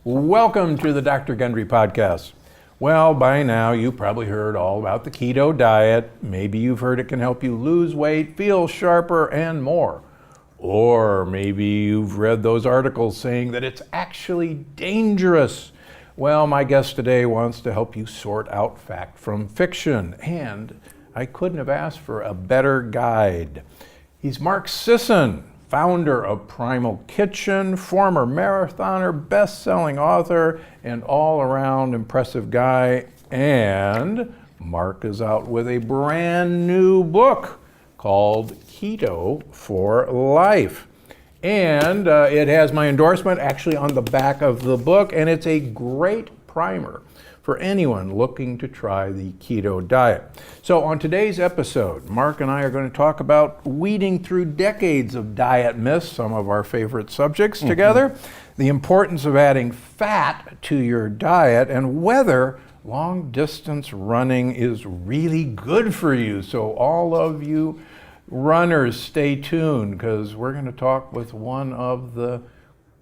Welcome to the Dr. Gundry Podcast. Well, by now you've probably heard all about the keto diet. Maybe you've heard it can help you lose weight, feel sharper, and more. Or maybe you've read those articles saying that it's actually dangerous. Well, my guest today wants to help you sort out fact from fiction, and I couldn't have asked for a better guide. He's Mark Sisson, founder of Primal Kitchen, former marathoner, best-selling author, and all-around impressive guy. And Mark is out with a brand new book called Keto for Life. And it has my endorsement actually on the back of the book, and it's a great primer for anyone looking to try the keto diet. So on today's episode, Mark and I are going to talk about weeding through decades of diet myths, some of our favorite subjects together, the importance of adding fat to your diet, and whether long distance running is really good for you. So all of you runners, stay tuned, because we're going to talk with one of the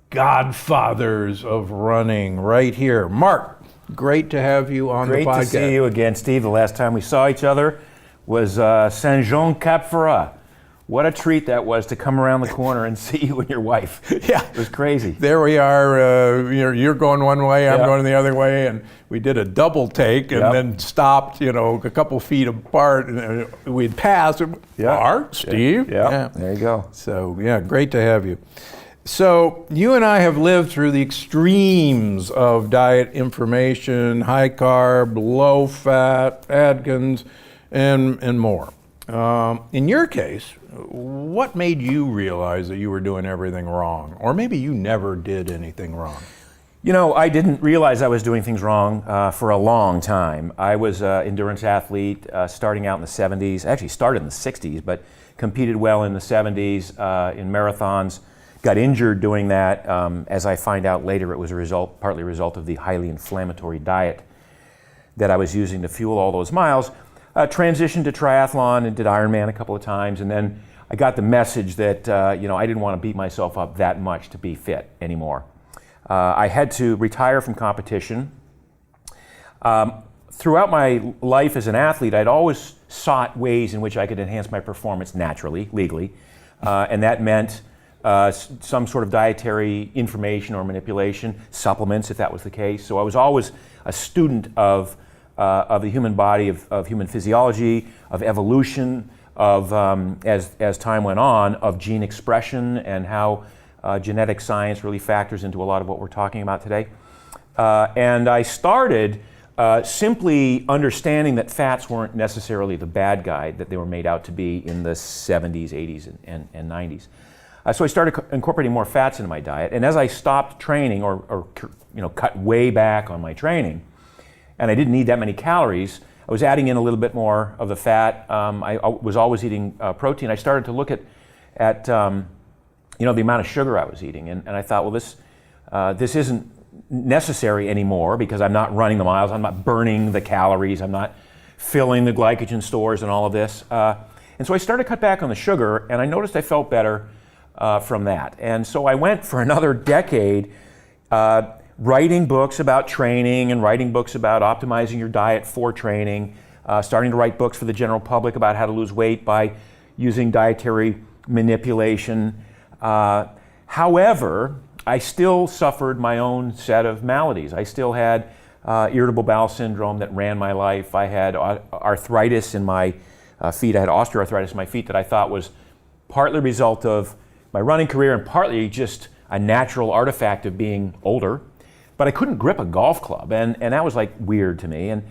godfathers of running right here. Mark, great to have you on the podcast. Great to see you again, Steve. The last time we saw each other was Saint-Jean-Cap-Ferrat. What a treat that was to come around the corner and see you and your wife. Yeah. It was crazy. There we are. You're going one way, I'm going the other way, and we did a double take and then stopped, a couple feet apart, and we'd passed. Mark, Steve. Yeah. There you go. So, great to have you. So you and I have lived through the extremes of diet information, high carb, low fat, Atkins, and more. In your case, what made you realize that you were doing everything wrong? Or maybe you never did anything wrong. I didn't realize I was doing things wrong for a long time. I was an endurance athlete starting out in the 70s, actually started in the 60s, but competed well in the 70s in marathons. Got injured doing that. As I find out later, it was partly a result of the highly inflammatory diet that I was using to fuel all those miles. Transitioned to triathlon and did Ironman a couple of times, and then I got the message that I didn't want to beat myself up that much to be fit anymore. I had to retire from competition. Throughout my life as an athlete, I'd always sought ways in which I could enhance my performance naturally, legally, and that meant some sort of dietary information or manipulation, supplements if that was the case. So I was always a student of the human body, of human physiology, of evolution, of as time went on, of gene expression and how genetic science really factors into a lot of what we're talking about today. And I started simply understanding that fats weren't necessarily the bad guy that they were made out to be in the 70s, 80s, and 90s. So I started incorporating more fats into my diet, and as I stopped training or cut way back on my training, and I didn't need that many calories, I was adding in a little bit more of the fat. I was always eating protein. I started to look at the amount of sugar I was eating, and I thought, well, this isn't necessary anymore because I'm not running the miles, I'm not burning the calories, I'm not filling the glycogen stores and all of this. And so I started to cut back on the sugar, and I noticed I felt better from that. And so I went for another decade writing books about training and writing books about optimizing your diet for training, starting to write books for the general public about how to lose weight by using dietary manipulation. However, I still suffered my own set of maladies. I still had irritable bowel syndrome that ran my life. I had arthritis in my feet. I had osteoarthritis in my feet that I thought was partly a result of my running career and partly just a natural artifact of being older. But I couldn't grip a golf club, and that was like weird to me. And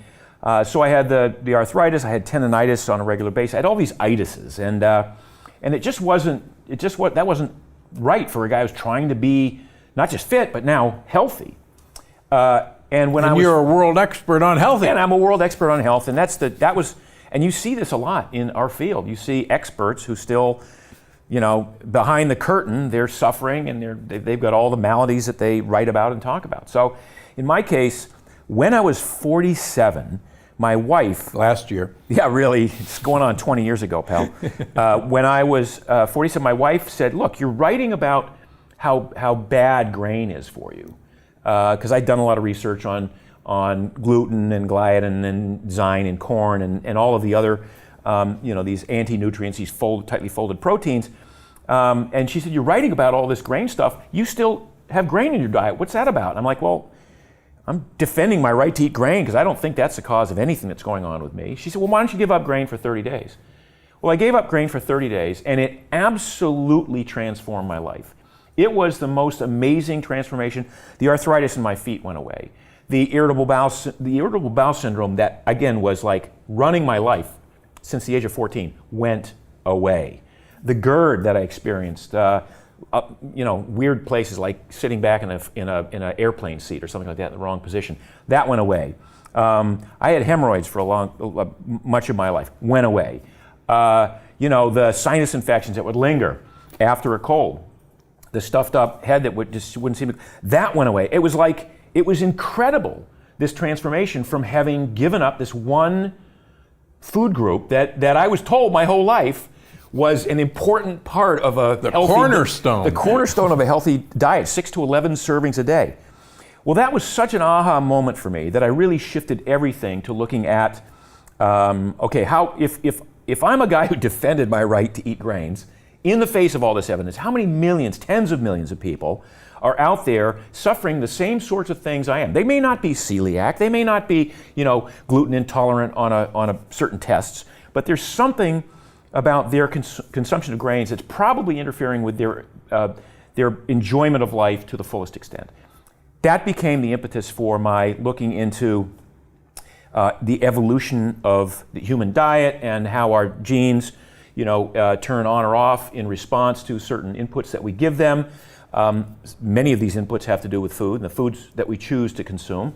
so I had the arthritis, I had tendonitis on a regular basis. I had all these itises, and that wasn't right for a guy who's trying to be not just fit, but now healthy. And you're a world expert on health. And I'm a world expert on health, and and you see this a lot in our field. You see experts who still, behind the curtain, they're suffering and they've got all the maladies that they write about and talk about. So in my case, when I was 47, my wife... Last year. Yeah, really. It's going on 20 years ago, pal. When I was 47, my wife said, look, you're writing about how bad grain is for you. because I'd done a lot of research on gluten and gliadin and zyme and corn and all of the other, these anti-nutrients, these tightly folded proteins. And she said, you're writing about all this grain stuff. You still have grain in your diet. What's that about? I'm like, well, I'm defending my right to eat grain because I don't think that's the cause of anything that's going on with me. She said, well, why don't you give up grain for 30 days? Well, I gave up grain for 30 days, and it absolutely transformed my life. It was the most amazing transformation. The arthritis in my feet went away. The irritable bowel syndrome that, again, was like running my life since the age of 14 went away. The GERD that I experienced, weird places like sitting back in an airplane seat or something like that in the wrong position, that went away. I had hemorrhoids for much of my life, went away. The sinus infections that would linger after a cold, the stuffed up head that wouldn't seem to, that went away. It was incredible, this transformation from having given up this one food group that I was told my whole life was an important part of a cornerstone. The cornerstone of a healthy diet, 6 to 11 servings a day. Well, that was such an aha moment for me that I really shifted everything to looking at, if I'm a guy who defended my right to eat grains, in the face of all this evidence, how many millions, tens of millions of people are out there suffering the same sorts of things I am? They may not be celiac, they may not be, gluten intolerant on a certain tests, but there's something about their consumption of grains that's probably interfering with their enjoyment of life to the fullest extent. That became the impetus for my looking into the evolution of the human diet and how our genes, turn on or off in response to certain inputs that we give them. Many of these inputs have to do with food and the foods that we choose to consume.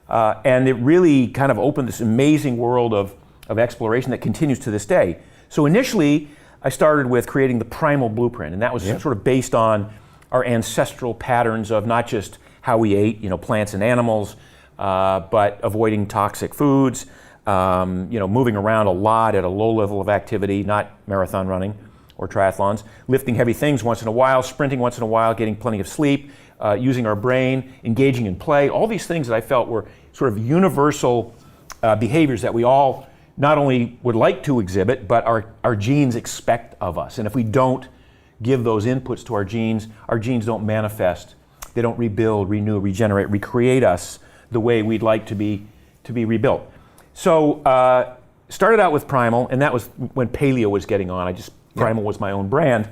And it really kind of opened this amazing world of exploration that continues to this day. So initially, I started with creating the Primal Blueprint, and that was sort of based on our ancestral patterns of not just how we ate, plants and animals, but avoiding toxic foods, moving around a lot at a low level of activity, not marathon running or triathlons, lifting heavy things once in a while, sprinting once in a while, getting plenty of sleep, using our brain, engaging in play, all these things that I felt were sort of universal behaviors that we all not only would like to exhibit, but our genes expect of us. And if we don't give those inputs to our genes don't manifest, they don't rebuild, renew, regenerate, recreate us the way we'd like to be rebuilt. So started out with Primal, and that was when paleo was getting on. Primal was my own brand.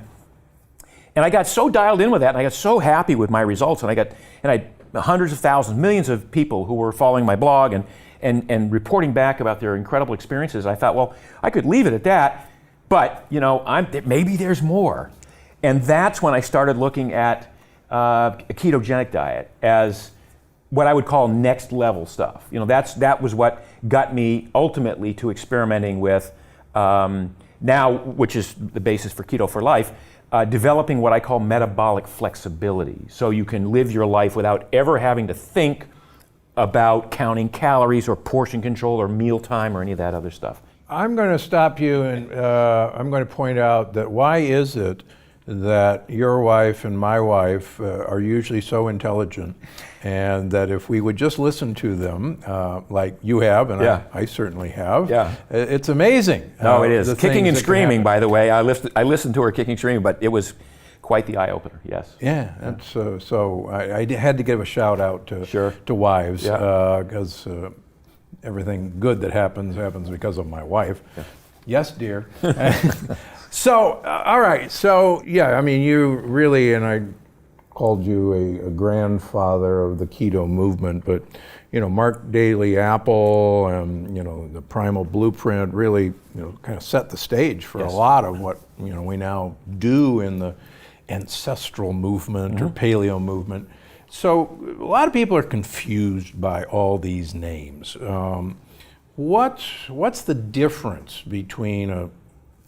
And I got so dialed in with that, and I got so happy with my results, and I had hundreds of thousands, millions of people who were following my blog and reporting back about their incredible experiences. I thought, well, I could leave it at that, but maybe there's more. And that's when I started looking at a ketogenic diet as what I would call next level stuff. That was what got me ultimately to experimenting with now, which is the basis for Keto for Life, developing what I call metabolic flexibility. So you can live your life without ever having to think about counting calories or portion control or mealtime or any of that other stuff. I'm going to stop you and I'm going to point out that why is it that your wife and my wife are usually so intelligent, and that if we would just listen to them, like you have, and I certainly have, it's amazing. No, it is. Kicking and screaming, by the way. I listened to her kicking and screaming, but it was quite the eye-opener, yes. Yeah, that's, so I had to give a shout out to wives, because everything good that happens because of my wife. Yeah. Yes, dear. So, all right, so you really, and I called you a grandfather of the keto movement, but Mark Daly Apple and the Primal Blueprint really kind of set the stage for a lot of what we now do in the ancestral movement or paleo movement. So a lot of people are confused by all these names. What's the difference between a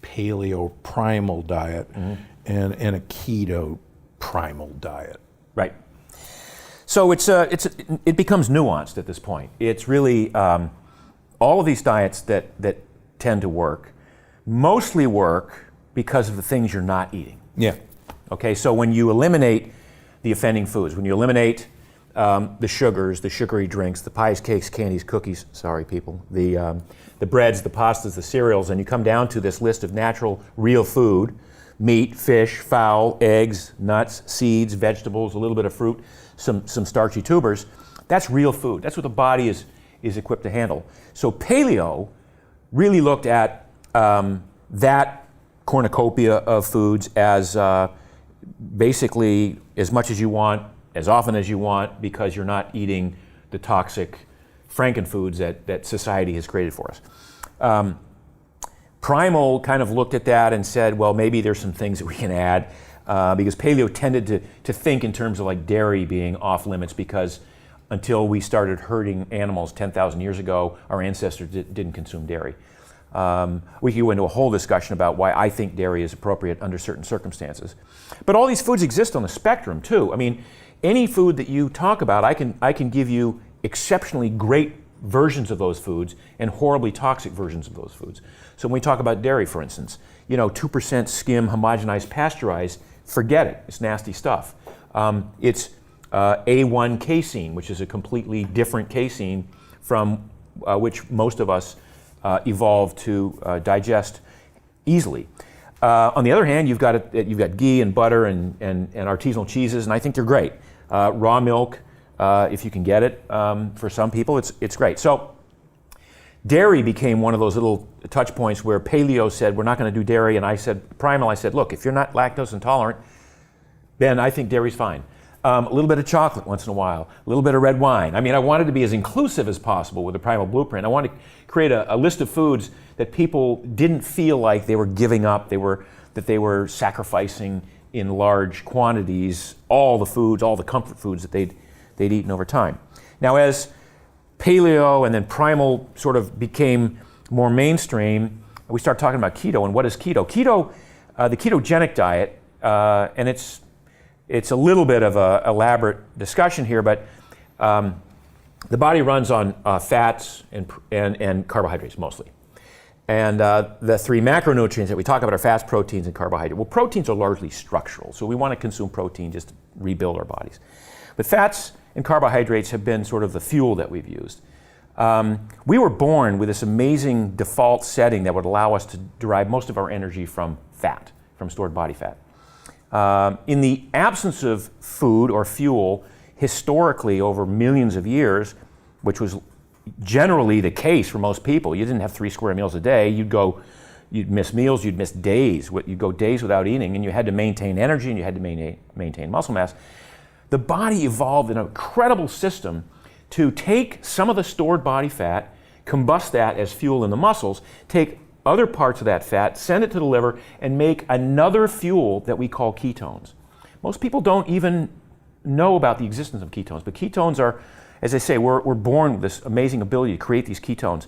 paleo primal diet and a keto primal diet? Right. So it becomes nuanced at this point. It's really all of these diets that tend to work mostly work because of the things you're not eating. Yeah. Okay, so when you eliminate the offending foods, when you eliminate the sugars, the sugary drinks, the pies, cakes, candies, cookies, sorry people, the breads, the pastas, the cereals, and you come down to this list of natural, real food, meat, fish, fowl, eggs, nuts, seeds, vegetables, a little bit of fruit, some starchy tubers. That's real food. That's what the body is equipped to handle. So paleo really looked at that cornucopia of foods as basically as much as you want, as often as you want, because you're not eating the toxic frankenfoods that society has created for us. Primal kind of looked at that and said, well, maybe there's some things that we can add, because paleo tended to think in terms of like dairy being off limits, because until we started herding animals 10,000 years ago, our ancestors didn't consume dairy. We could go into a whole discussion about why I think dairy is appropriate under certain circumstances. But all these foods exist on the spectrum too. I mean, any food that you talk about, I can give you exceptionally great versions of those foods and horribly toxic versions of those foods. So when we talk about dairy, for instance, 2% skim, homogenized, pasteurized, forget it. It's nasty stuff. It's A1 casein, which is a completely different casein from which most of us evolved to digest easily. On the other hand, you've got ghee and butter and artisanal cheeses, and I think they're great. Raw milk, if you can get it, for some people, it's great. So dairy became one of those little touch points where paleo said, we're not going to do dairy, and I said, Primal, I said, look, if you're not lactose intolerant, then I think dairy's fine. A little bit of chocolate once in a while, a little bit of red wine. I mean, I wanted to be as inclusive as possible with the Primal Blueprint. I wanted to create a list of foods that people didn't feel like they were giving up, that they were sacrificing in large quantities, all the foods, all the comfort foods that they'd eaten over time. Now, as paleo and then primal sort of became more mainstream, we started talking about keto. And what is keto? Keto, the ketogenic diet, and it's a little bit of an elaborate discussion here, but the body runs on fats and carbohydrates mostly. And the three macronutrients that we talk about are fats, proteins, and carbohydrates. Well, proteins are largely structural, so we want to consume protein just to rebuild our bodies. But fats and carbohydrates have been sort of the fuel that we've used. We were born with this amazing default setting that would allow us to derive most of our energy from fat, from stored body fat. In the absence of food or fuel, historically over millions of years, which was generally the case for most people, you didn't have 3 square meals a day. You'd miss meals, you'd miss days. You'd go days without eating, and you had to maintain energy and you had to maintain muscle mass. The body evolved an incredible system to take some of the stored body fat, combust that as fuel in the muscles, take other parts of that fat, send it to the liver, and make another fuel that we call ketones. Most people don't even know about the existence of ketones, but ketones are, as I say, we're born with this amazing ability to create these ketones.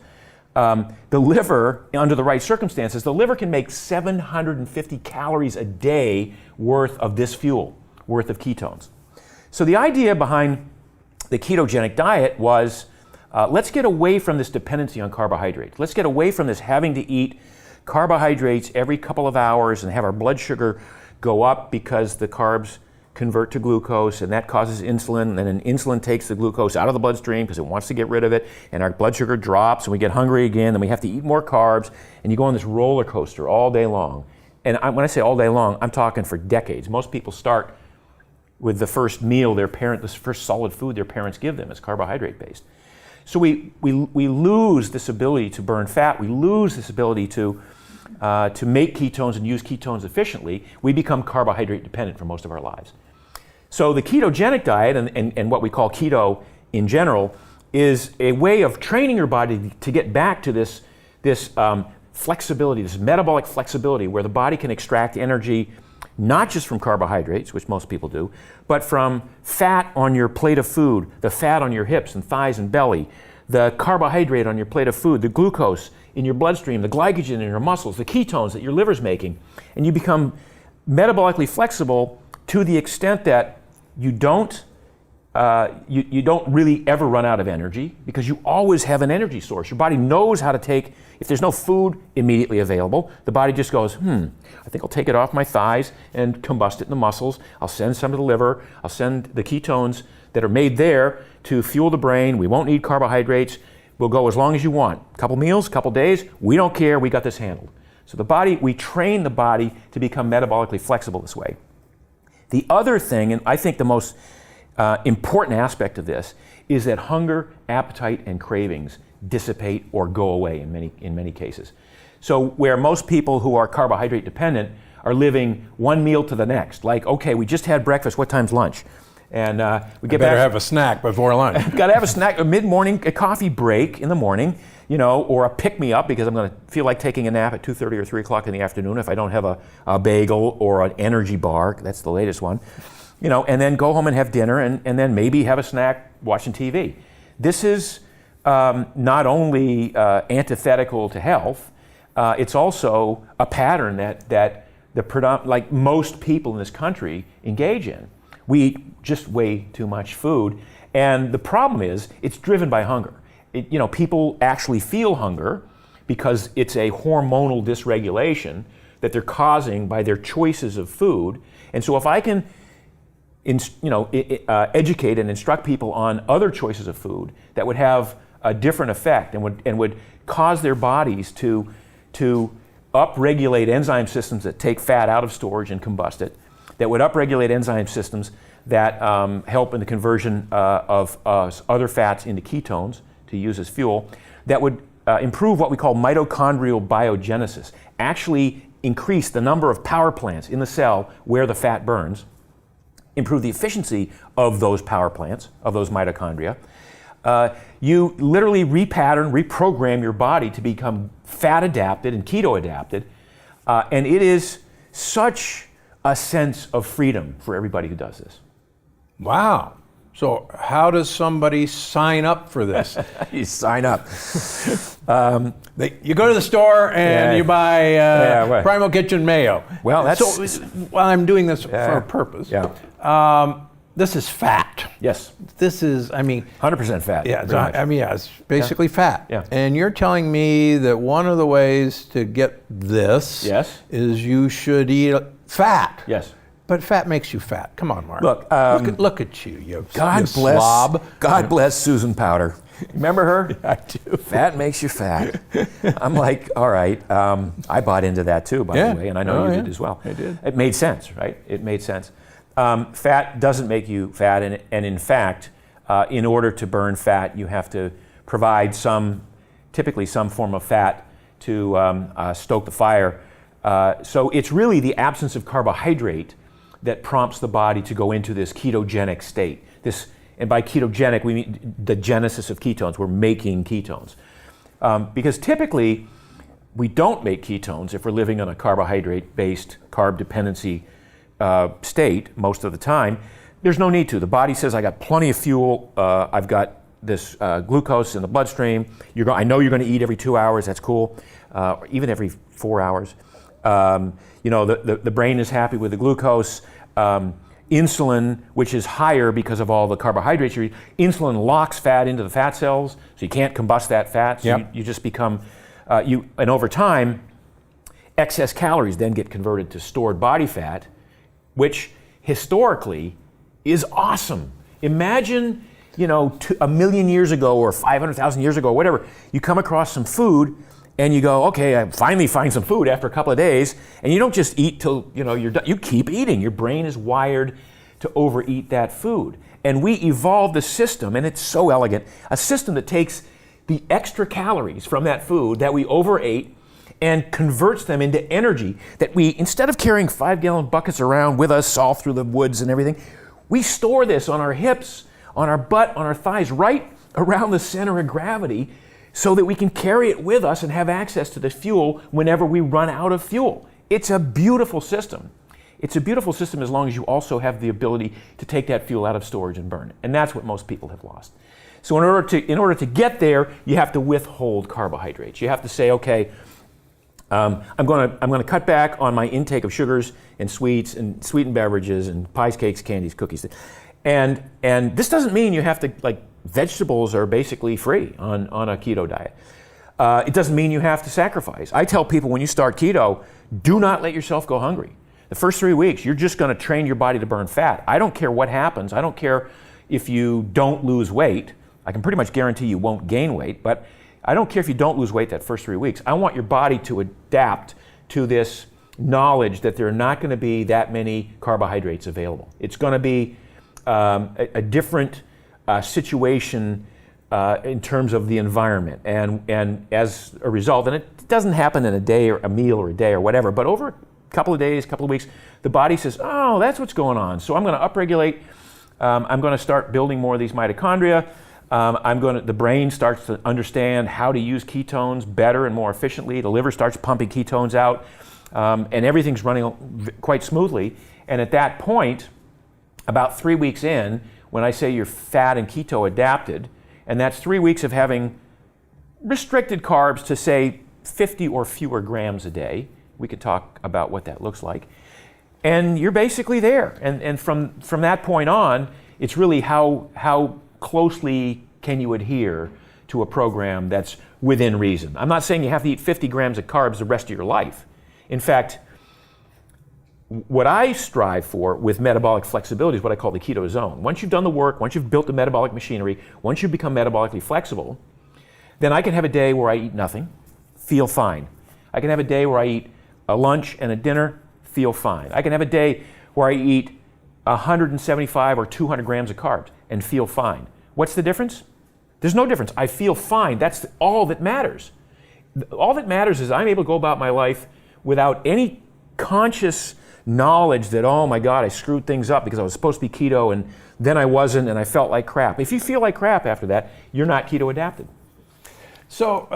The liver, under the right circumstances, the liver can make 750 calories a day worth of this fuel, worth of ketones. So the idea behind the ketogenic diet was, let's get away from this dependency on carbohydrates. Let's get away from this having to eat carbohydrates every couple of hours and have our blood sugar go up because the carbs convert to glucose, and that causes insulin, and then insulin takes the glucose out of the bloodstream because it wants to get rid of it, and our blood sugar drops, and we get hungry again, and we have to eat more carbs, and you go on this roller coaster all day long. And when I say all day long, I'm talking for decades. Most people start with the first meal the first solid food their parents give them is carbohydrate-based. So we lose this ability to burn fat. We lose this ability to make ketones and use ketones efficiently. We become carbohydrate dependent for most of our lives. So the ketogenic diet and what we call keto in general is a way of training your body to get back to this flexibility, this metabolic flexibility where the body can extract energy not just from carbohydrates, which most people do, but from fat on your plate of food, the fat on your hips and thighs and belly, the carbohydrate on your plate of food, the glucose in your bloodstream, the glycogen in your muscles, the ketones that your liver's making. And you become metabolically flexible to the extent that you don't you don't really ever run out of energy because you always have an energy source. Your body knows how to take, if there's no food immediately available, the body just goes, I think I'll take it off my thighs and combust it in the muscles. I'll send some to the liver. I'll send the ketones that are made there to fuel the brain. We won't need carbohydrates. We'll go as long as you want. A couple meals, a couple days, we don't care, we got this handled. So the body, we train the body to become metabolically flexible this way. The other thing, and I think the most important aspect of this, is that hunger, appetite, and cravings dissipate or go away in many cases. So where most people who are carbohydrate dependent are living one meal to the next, like, okay, we just had breakfast, what time's lunch? And we get better back, have a snack before lunch. got to have a snack, a mid-morning, a coffee break in the morning, or a pick-me-up because I'm going to feel like taking a nap at 2:30 or 3 o'clock in the afternoon if I don't have a bagel or an energy bar. That's the latest one. And then go home and have dinner and then maybe have a snack watching TV. This is not only antithetical to health, it's also a pattern that like most people in this country engage in. We eat just way too much food, and the problem is it's driven by hunger. People actually feel hunger because it's a hormonal dysregulation that they're causing by their choices of food. And so if I can educate and instruct people on other choices of food that would have a different effect and would cause their bodies to upregulate enzyme systems that take fat out of storage and combust it, that would upregulate enzyme systems that help in the conversion of other fats into ketones to use as fuel, that would improve what we call mitochondrial biogenesis, actually increase the number of power plants in the cell where the fat burns, improve the efficiency of those power plants, of those mitochondria. You literally reprogram your body to become fat adapted and keto adapted, and it is such a sense of freedom for everybody who does this. Wow. So how does somebody sign up for this? You sign up. You go to the store and you buy Primal Kitchen mayo. Well, that's... So I'm doing this for a purpose. Yeah. This is fat. Yes. This is, 100% fat. Yeah, it's basically fat. Yeah. And you're telling me that one of the ways to get this is you should eat fat. Yes. But fat makes you fat. Come on, Mark. Look at you, you slob. God bless Susan Powder. Remember her? I do. Fat makes you fat. I'm like, all right. I bought into that too, by the way, and I know you did as well. I did. It made sense, right? It made sense. Fat doesn't make you fat, and in fact, in order to burn fat, you have to provide typically some form of fat to stoke the fire. So it's really the absence of carbohydrate that prompts the body to go into this ketogenic state. And by ketogenic, we mean the genesis of ketones. We're making ketones. Because typically, we don't make ketones if we're living on a carbohydrate-based carb dependency state most of the time. There's no need to. The body says, I got plenty of fuel. I've got this glucose in the bloodstream. I know you're going to eat every 2 hours. That's cool. Even every 4 hours. The brain is happy with the glucose. Insulin, which is higher because of all the carbohydrates you eat, insulin locks fat into the fat cells, so you can't combust that fat. So you just become, and over time, excess calories then get converted to stored body fat, which historically is awesome. Imagine, a million years ago or 500,000 years ago, or whatever, you come across some food and you go, okay, I finally find some food after a couple of days, and you don't just eat till you're done. You keep eating. Your brain is wired to overeat that food. And we evolved a system, and it's so elegant, a system that takes the extra calories from that food that we overate and converts them into energy that we, instead of carrying 5-gallon buckets around with us all through the woods and everything, we store this on our hips, on our butt, on our thighs, right around the center of gravity, so that we can carry it with us and have access to the fuel whenever we run out of fuel. It's a beautiful system. It's a beautiful system as long as you also have the ability to take that fuel out of storage and burn it. And that's what most people have lost. So in order to get there, you have to withhold carbohydrates. You have to say, okay, I'm going to cut back on my intake of sugars and sweets and sweetened beverages and pies, cakes, candies, cookies. And this doesn't mean you have to, like, vegetables are basically free on a keto diet. It doesn't mean you have to sacrifice. I tell people when you start keto, do not let yourself go hungry. The first 3 weeks, you're just going to train your body to burn fat. I don't care what happens. I don't care if you don't lose weight. I can pretty much guarantee you won't gain weight, but I don't care if you don't lose weight that first 3 weeks. I want your body to adapt to this knowledge that there are not going to be that many carbohydrates available. It's going to be a different situation in terms of the environment. And as a result, and it doesn't happen in a day or a meal or a day or whatever, but over a couple of days, couple of weeks, the body says, oh, that's what's going on. So I'm going to upregulate. I'm going to start building more of these mitochondria. The brain starts to understand how to use ketones better and more efficiently. The liver starts pumping ketones out, and everything's running quite smoothly. And at that point, about 3 weeks in, when I say you're fat and keto adapted, and that's 3 weeks of having restricted carbs to, say, 50 or fewer grams a day. We could talk about what that looks like. And you're basically there. And from that point on, it's really how closely can you adhere to a program that's within reason. I'm not saying you have to eat 50 grams of carbs the rest of your life. In fact, what I strive for with metabolic flexibility is what I call the keto zone. Once you've done the work, once you've built the metabolic machinery, once you've become metabolically flexible, then I can have a day where I eat nothing, feel fine. I can have a day where I eat a lunch and a dinner, feel fine. I can have a day where I eat 175 or 200 grams of carbs and feel fine. What's the difference? There's no difference. I feel fine. That's all that matters. All that matters is I'm able to go about my life without any conscious knowledge that, oh my God, I screwed things up because I was supposed to be keto and then I wasn't and I felt like crap. If you feel like crap after that, you're not keto adapted. So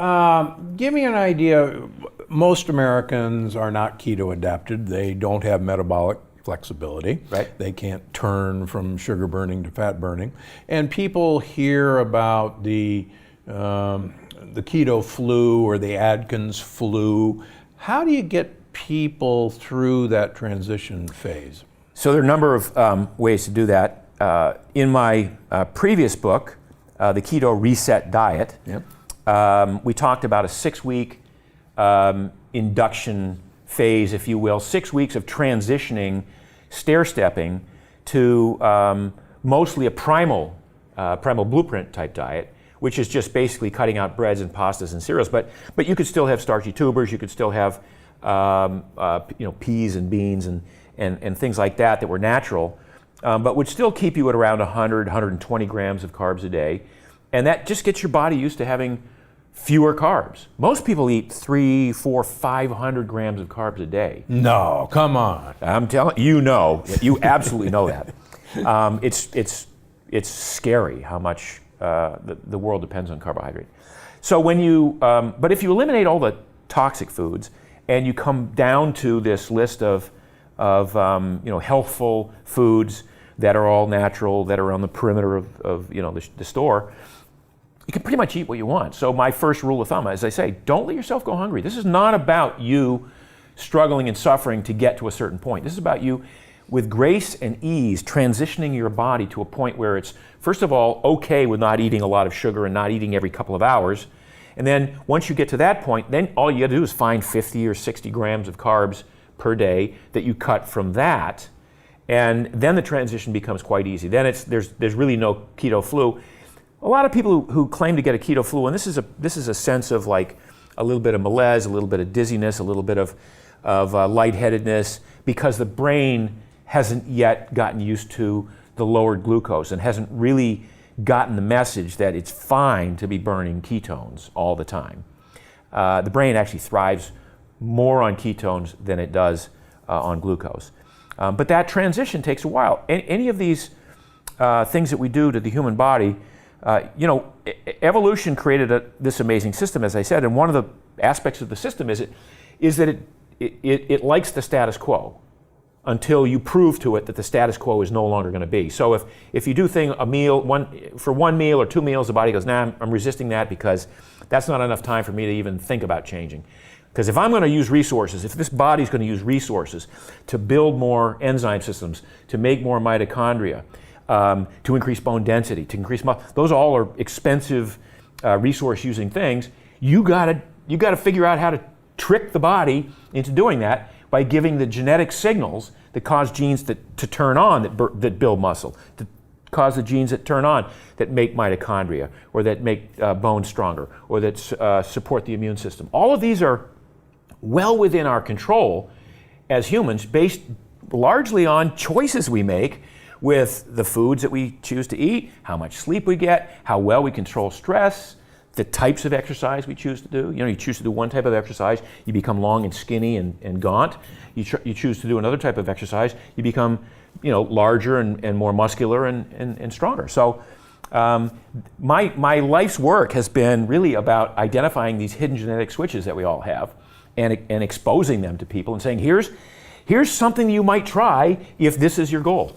give me an idea. Most Americans are not keto adapted. They don't have metabolic flexibility. Right. They can't turn from sugar burning to fat burning. And people hear about the keto flu or the Atkins flu. How do you get people through that transition phase? So there are a number of ways to do that. In my previous book, The Keto Reset Diet, Yep. We talked about a 6-week induction phase, if you will, 6 weeks of transitioning, stair-stepping to mostly a primal blueprint type diet, which is just basically cutting out breads and pastas and cereals. But you could still have starchy tubers, you could still have peas and beans and things like that were natural, but would still keep you at around 100, 120 grams of carbs a day. And that just gets your body used to having fewer carbs. Most people eat 300, 400, 500 grams of carbs a day. No, come on. I'm telling you, you absolutely know that. It's scary how much the world depends on carbohydrate. So but if you eliminate all the toxic foods and you come down to this list of healthful foods that are all natural, that are on the perimeter of the store, you can pretty much eat what you want. So my first rule of thumb, as I say, don't let yourself go hungry. This is not about you struggling and suffering to get to a certain point. This is about you, with grace and ease, transitioning your body to a point where it's, first of all, okay with not eating a lot of sugar and not eating every couple of hours. And then once you get to that point, then all you got to do is find 50 or 60 grams of carbs per day that you cut from that. And then the transition becomes quite easy. Then there's really no keto flu. A lot of people who claim to get a keto flu, and this is a sense of like a little bit of malaise, a little bit of dizziness, a little bit of lightheadedness, because the brain hasn't yet gotten used to the lowered glucose and hasn't really gotten the message that it's fine to be burning ketones all the time. The brain actually thrives more on ketones than it does on glucose. But that transition takes a while. Any of these things that we do to the human body, evolution created this amazing system, as I said, and one of the aspects of the system is that it likes the status quo until you prove to it that the status quo is no longer going to be. So if you do for one meal or 2 meals, the body goes, nah, I'm resisting that because that's not enough time for me to even think about changing. Because if I'm going to use resources, if this body's going to use resources to build more enzyme systems, to make more mitochondria, to increase bone density, to increase muscle. Those all are expensive resource-using things. You gotta figure out how to trick the body into doing that by giving the genetic signals that cause genes to turn on that build muscle, to cause the genes that turn on that make mitochondria, or that make bones stronger, or that support the immune system. All of these are well within our control as humans, based largely on choices we make with the foods that we choose to eat, how much sleep we get, how well we control stress, the types of exercise we choose to do. You choose to do one type of exercise, you become long and skinny and gaunt. You choose to do another type of exercise, you become larger and more muscular and stronger. So my life's work has been really about identifying these hidden genetic switches that we all have and exposing them to people and saying, here's something you might try if this is your goal.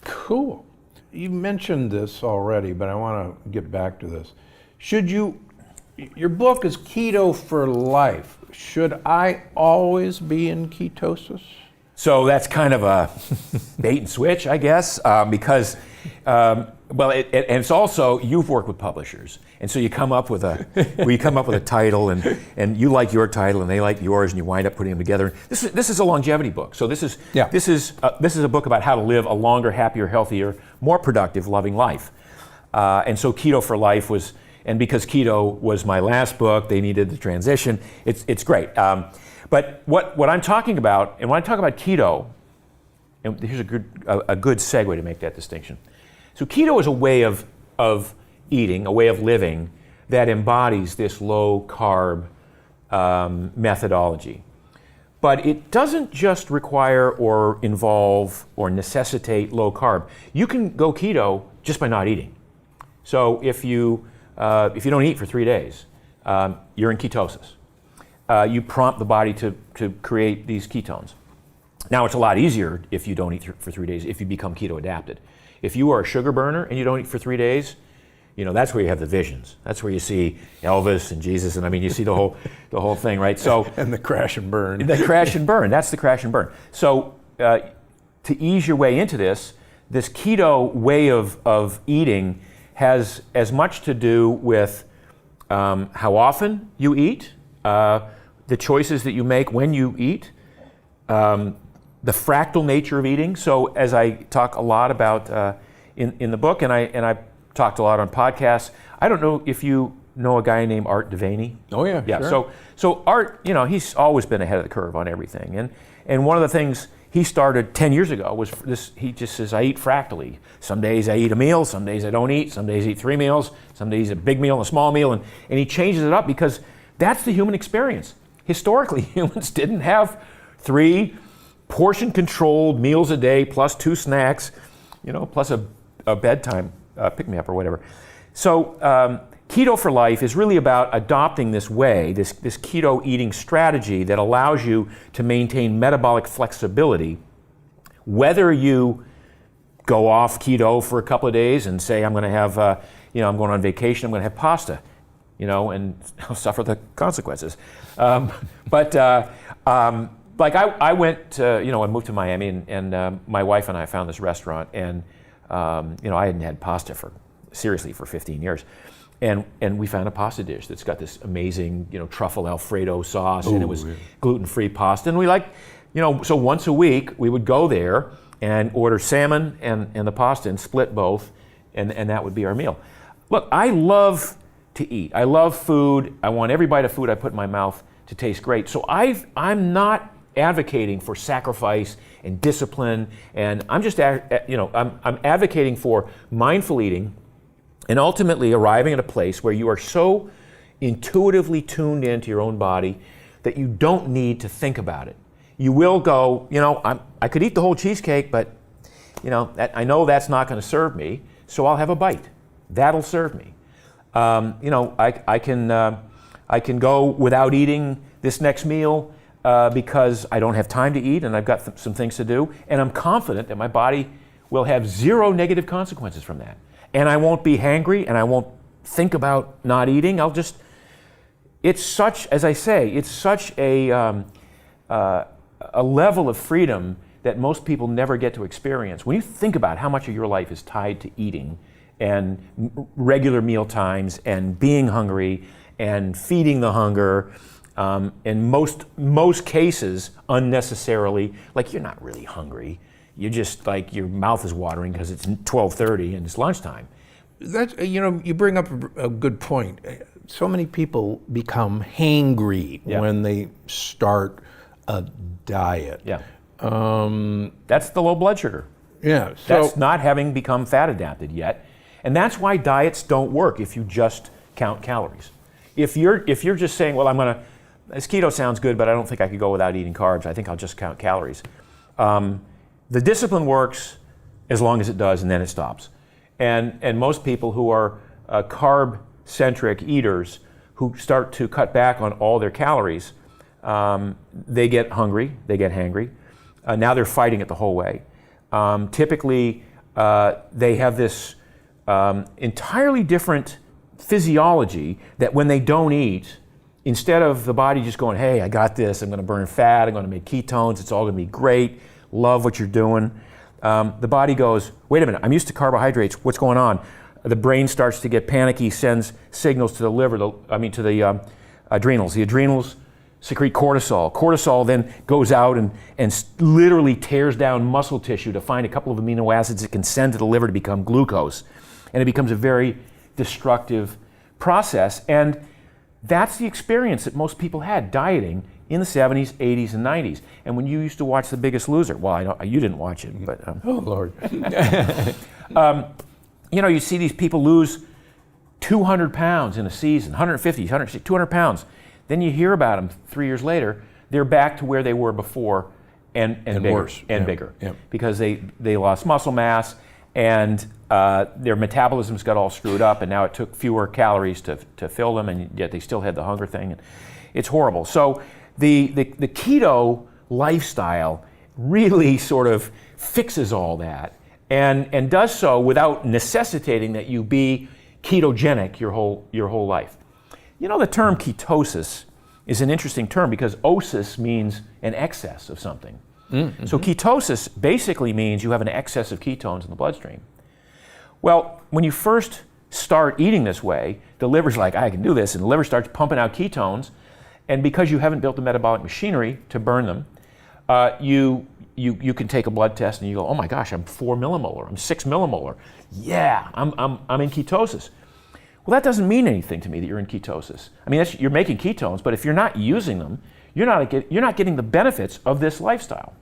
Cool. You mentioned this already, but I want to get back to this. Your book is Keto for Life. Should I always be in ketosis? So that's kind of a bait and switch, I guess, because, and it's also, you've worked with publishers, and so you come up with a title, and you like your title, and they like yours, and you wind up putting them together. This is a longevity book. So this is a book about how to live a longer, happier, healthier, more productive, loving life. And so Keto for Life was, and because Keto was my last book, they needed the transition. It's great. But what I'm talking about, and when I talk about keto, and here's a good segue to make that distinction. So keto is a way of eating, a way of living that embodies this low carb methodology. But it doesn't just require or involve or necessitate low carb. You can go keto just by not eating. So if you don't eat for 3 days, you're in ketosis. You prompt the body to create these ketones. Now, it's a lot easier if you don't eat for 3 days, if you become keto adapted. If you are a sugar burner and you don't eat for 3 days, that's where you have the visions. That's where you see Elvis and Jesus, and you see the whole thing, right? So and the crash and burn. The crash and burn. That's the crash and burn. So to ease your way into this keto way of eating has as much to do with how often you eat, the choices that you make when you eat, the fractal nature of eating. So as I talk a lot about in the book, and I've talked a lot on podcasts, I don't know if you know a guy named Art Devaney. Oh yeah, Sure. So Art, he's always been ahead of the curve on everything. And one of the things he started 10 years ago was this. He just says, I eat fractally. Some days I eat a meal, some days I don't eat, some days I eat 3 meals, some days a big meal and a small meal, and he changes it up because that's the human experience. Historically, humans didn't have 3 portion-controlled meals a day plus 2 snacks, plus a bedtime pick-me-up or whatever. So Keto for Life is really about adopting this way, this keto eating strategy that allows you to maintain metabolic flexibility, whether you go off keto for a couple of days and say, I'm going to have, I'm going on vacation, I'm going to have pasta, and I'll suffer the consequences. I went, I moved to Miami, and my wife and I found this restaurant, and I hadn't had pasta for 15 years. And we found a pasta dish that's got this amazing, truffle Alfredo sauce, and it was gluten-free pasta. And we so once a week we would go there and order salmon and the pasta and split both, and that would be our meal. Look, I love to eat. I love food. I want every bite of food I put in my mouth to taste great. So I'm not advocating for sacrifice and discipline, and I'm just, I'm advocating for mindful eating, and ultimately arriving at a place where you are so intuitively tuned into your own body that you don't need to think about it. You will go, I could eat the whole cheesecake, but I know that's not going to serve me, so I'll have a bite. That'll serve me. I can go without eating this next meal because I don't have time to eat and I've got some things to do, and I'm confident that my body will have 0 negative consequences from that. And I won't be hangry, and I won't think about not eating. It's such, as I say, it's such a level of freedom that most people never get to experience. When you think about how much of your life is tied to eating and regular meal times and being hungry and feeding the hunger, in most cases unnecessarily, like you're not really hungry. You're just like your mouth is watering because it's 12:30 and it's lunchtime. That's, you bring up a good point. So many people become hangry when they start a diet. Yeah. That's the low blood sugar. Yeah. That's not having become fat adapted yet. And that's why diets don't work if you just count calories. If you're just saying, well, this keto sounds good, but I don't think I could go without eating carbs. I think I'll just count calories. The discipline works as long as it does, and then it stops. And most people who are carb-centric eaters who start to cut back on all their calories, they get hungry, they get hangry. Now they're fighting it the whole way. Typically, they have this entirely different physiology that when they don't eat, instead of the body just going, hey, I got this, I'm going to burn fat, I'm going to make ketones, it's all going to be great, love what you're doing. The body goes, wait a minute, I'm used to carbohydrates, what's going on? The brain starts to get panicky, sends signals to the liver, to the adrenals. The adrenals secrete cortisol. Cortisol then goes out and literally tears down muscle tissue to find a couple of amino acids it can send to the liver to become glucose. And it becomes a very destructive process. And that's the experience that most people had dieting in the 70s, 80s, and 90s. And when you used to watch The Biggest Loser, well, I know you didn't watch it, but... oh, Lord. You see these people lose 200 pounds in a season, 150, 160, 200 pounds. Then you hear about them 3 years later, they're back to where they were before and bigger, worse. And bigger. Because they lost muscle mass and their metabolisms got all screwed up, and now it took fewer calories to fill them, and yet they still had the hunger thing. And it's horrible. So the keto lifestyle really sort of fixes all that and does so without necessitating that you be ketogenic your whole life. The term ketosis is an interesting term because osis means an excess of something. Mm-hmm. So ketosis basically means you have an excess of ketones in the bloodstream. Well, when you first start eating this way, the liver's like, I can do this, and the liver starts pumping out ketones, and because you haven't built the metabolic machinery to burn them, you can take a blood test and you go, oh my gosh, I'm 4 millimolar, I'm 6 millimolar. Yeah, I'm in ketosis. Well, that doesn't mean anything to me that you're in ketosis. I mean, you're making ketones, but if you're not using them, you're not getting the benefits of this lifestyle.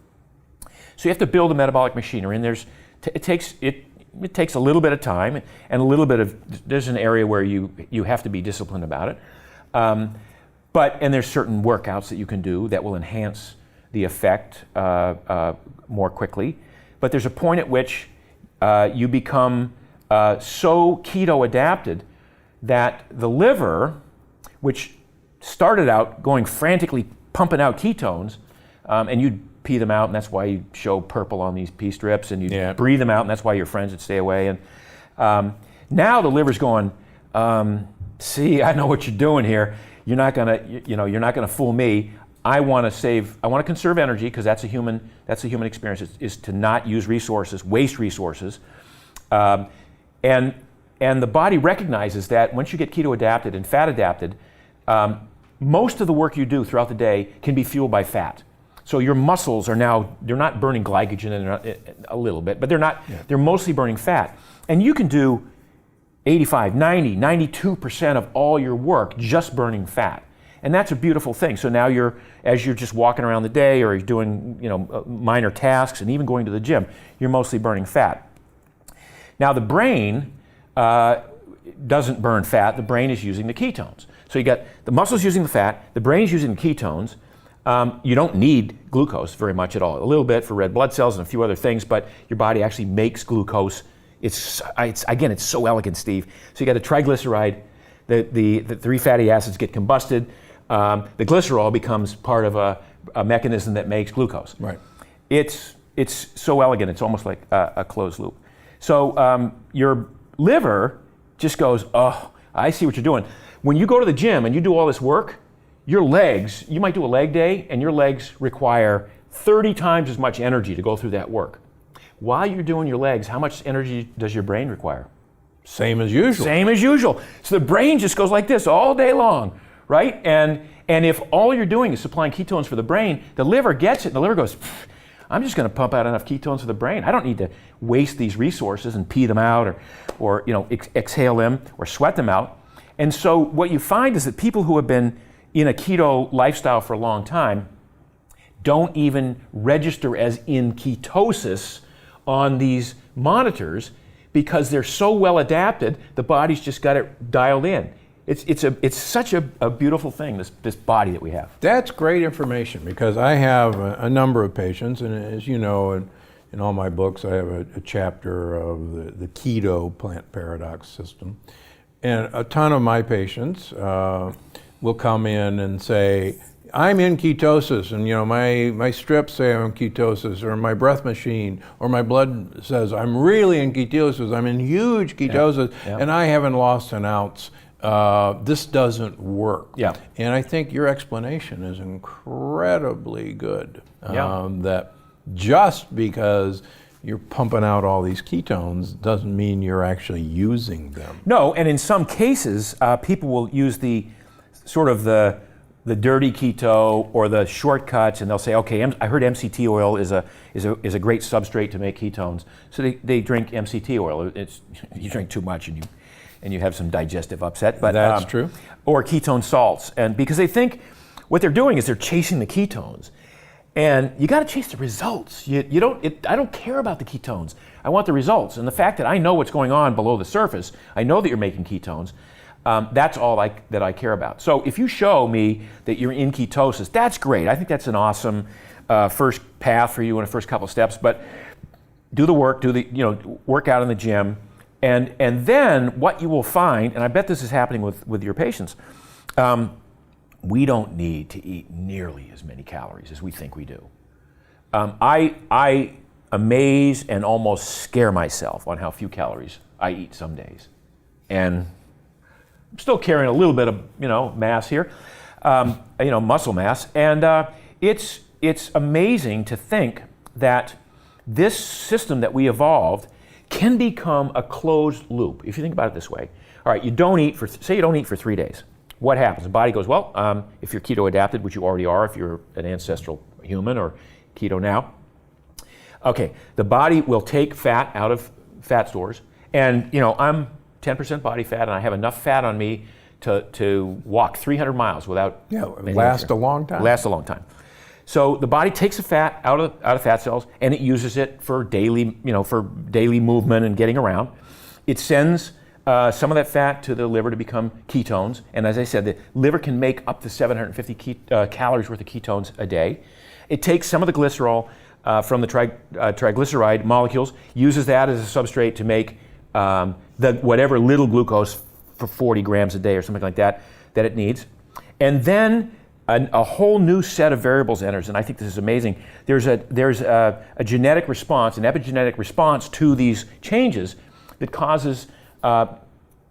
So you have to build a metabolic machinery, and it takes a little bit of time and a little bit of, there's an area where you have to be disciplined about it. And there's certain workouts that you can do that will enhance the effect more quickly. But there's a point at which you become so keto adapted that the liver, which started out going frantically pumping out ketones, and you'd pee them out, and that's why you show purple on these pee strips, and you breathe them out, and that's why your friends would stay away. And now the liver's going, see, I know what you're doing here. You're not gonna fool me. I want to conserve energy because that's a human experience. Is to not use resources, waste resources, and the body recognizes that once you get keto adapted and fat adapted, most of the work you do throughout the day can be fueled by fat. So your muscles they're not burning glycogen a little bit, but they're mostly burning fat. And you can do 85, 90, 92% of all your work just burning fat. And that's a beautiful thing. So now as you're just walking around the day or you're doing minor tasks and even going to the gym, you're mostly burning fat. Now the brain doesn't burn fat. The brain is using the ketones. So you got the muscles using the fat, the brain's using the ketones. You don't need glucose very much at all. A little bit for red blood cells and a few other things, but your body actually makes glucose. It's so elegant, Steve. So you got a triglyceride, the three fatty acids get combusted. The glycerol becomes part of a mechanism that makes glucose. Right. It's so elegant. It's almost like a closed loop. So your liver just goes, oh, I see what you're doing. When you go to the gym and you do all this work, your legs, you might do a leg day, and your legs require 30 times as much energy to go through that work. While you're doing your legs, how much energy does your brain require? Same as usual. Same as usual. So the brain just goes like this all day long, right? And if all you're doing is supplying ketones for the brain, the liver gets it, and the liver goes, I'm just going to pump out enough ketones for the brain. I don't need to waste these resources and pee them out or exhale them or sweat them out. And so what you find is that people who have been in a keto lifestyle for a long time don't even register as in ketosis on these monitors because they're so well adapted, the body's just got it dialed in. It's such a beautiful thing, this body that we have. That's great information because I have a number of patients, and as you know, in all my books, I have a chapter of the keto plant paradox system. And a ton of my patients will come in and say, I'm in ketosis, and my strips say I'm in ketosis, or my breath machine, or my blood says I'm really in ketosis, I'm in huge ketosis, and I haven't lost an ounce. This doesn't work. Yeah. And I think your explanation is incredibly good. That just because you're pumping out all these ketones doesn't mean you're actually using them. No, and in some cases, people will use the sort of the dirty keto or the shortcuts, and they'll say, okay, I heard MCT oil is a great substrate to make ketones. So they drink MCT oil. You drink too much and you have some digestive upset. But that's true. Or ketone salts, and because they think what they're doing is they're chasing the ketones, and you got to chase the results. I don't care about the ketones. I want the results, and the fact that I know what's going on below the surface, I know that you're making ketones. That's all that I care about. So if you show me that you're in ketosis, that's great. I think that's an awesome first path for you in the first couple of steps. But do the work, work out in the gym, and then what you will find, and I bet this is happening with your patients, we don't need to eat nearly as many calories as we think we do. I amaze and almost scare myself on how few calories I eat some days, and I'm still carrying a little bit of mass here, muscle mass, and it's amazing to think that this system that we evolved can become a closed loop. If you think about it this way, all right, say you don't eat for 3 days. What happens? The body goes, well, if you're keto adapted, which you already are, if you're an ancestral human or keto now, okay, the body will take fat out of fat stores, and I'm 10% body fat, and I have enough fat on me to walk 300 miles without. Yeah, last a long time. Lasts a long time. So the body takes the fat out of fat cells, and it uses it for daily movement and getting around. It sends some of that fat to the liver to become ketones, and as I said, the liver can make up to 750 calories worth of ketones a day. It takes some of the glycerol from the triglyceride molecules, uses that as a substrate to make whatever little glucose for 40 grams a day or something like that it needs. And then a whole new set of variables enters, and I think this is amazing. There's a genetic response, an epigenetic response to these changes that causes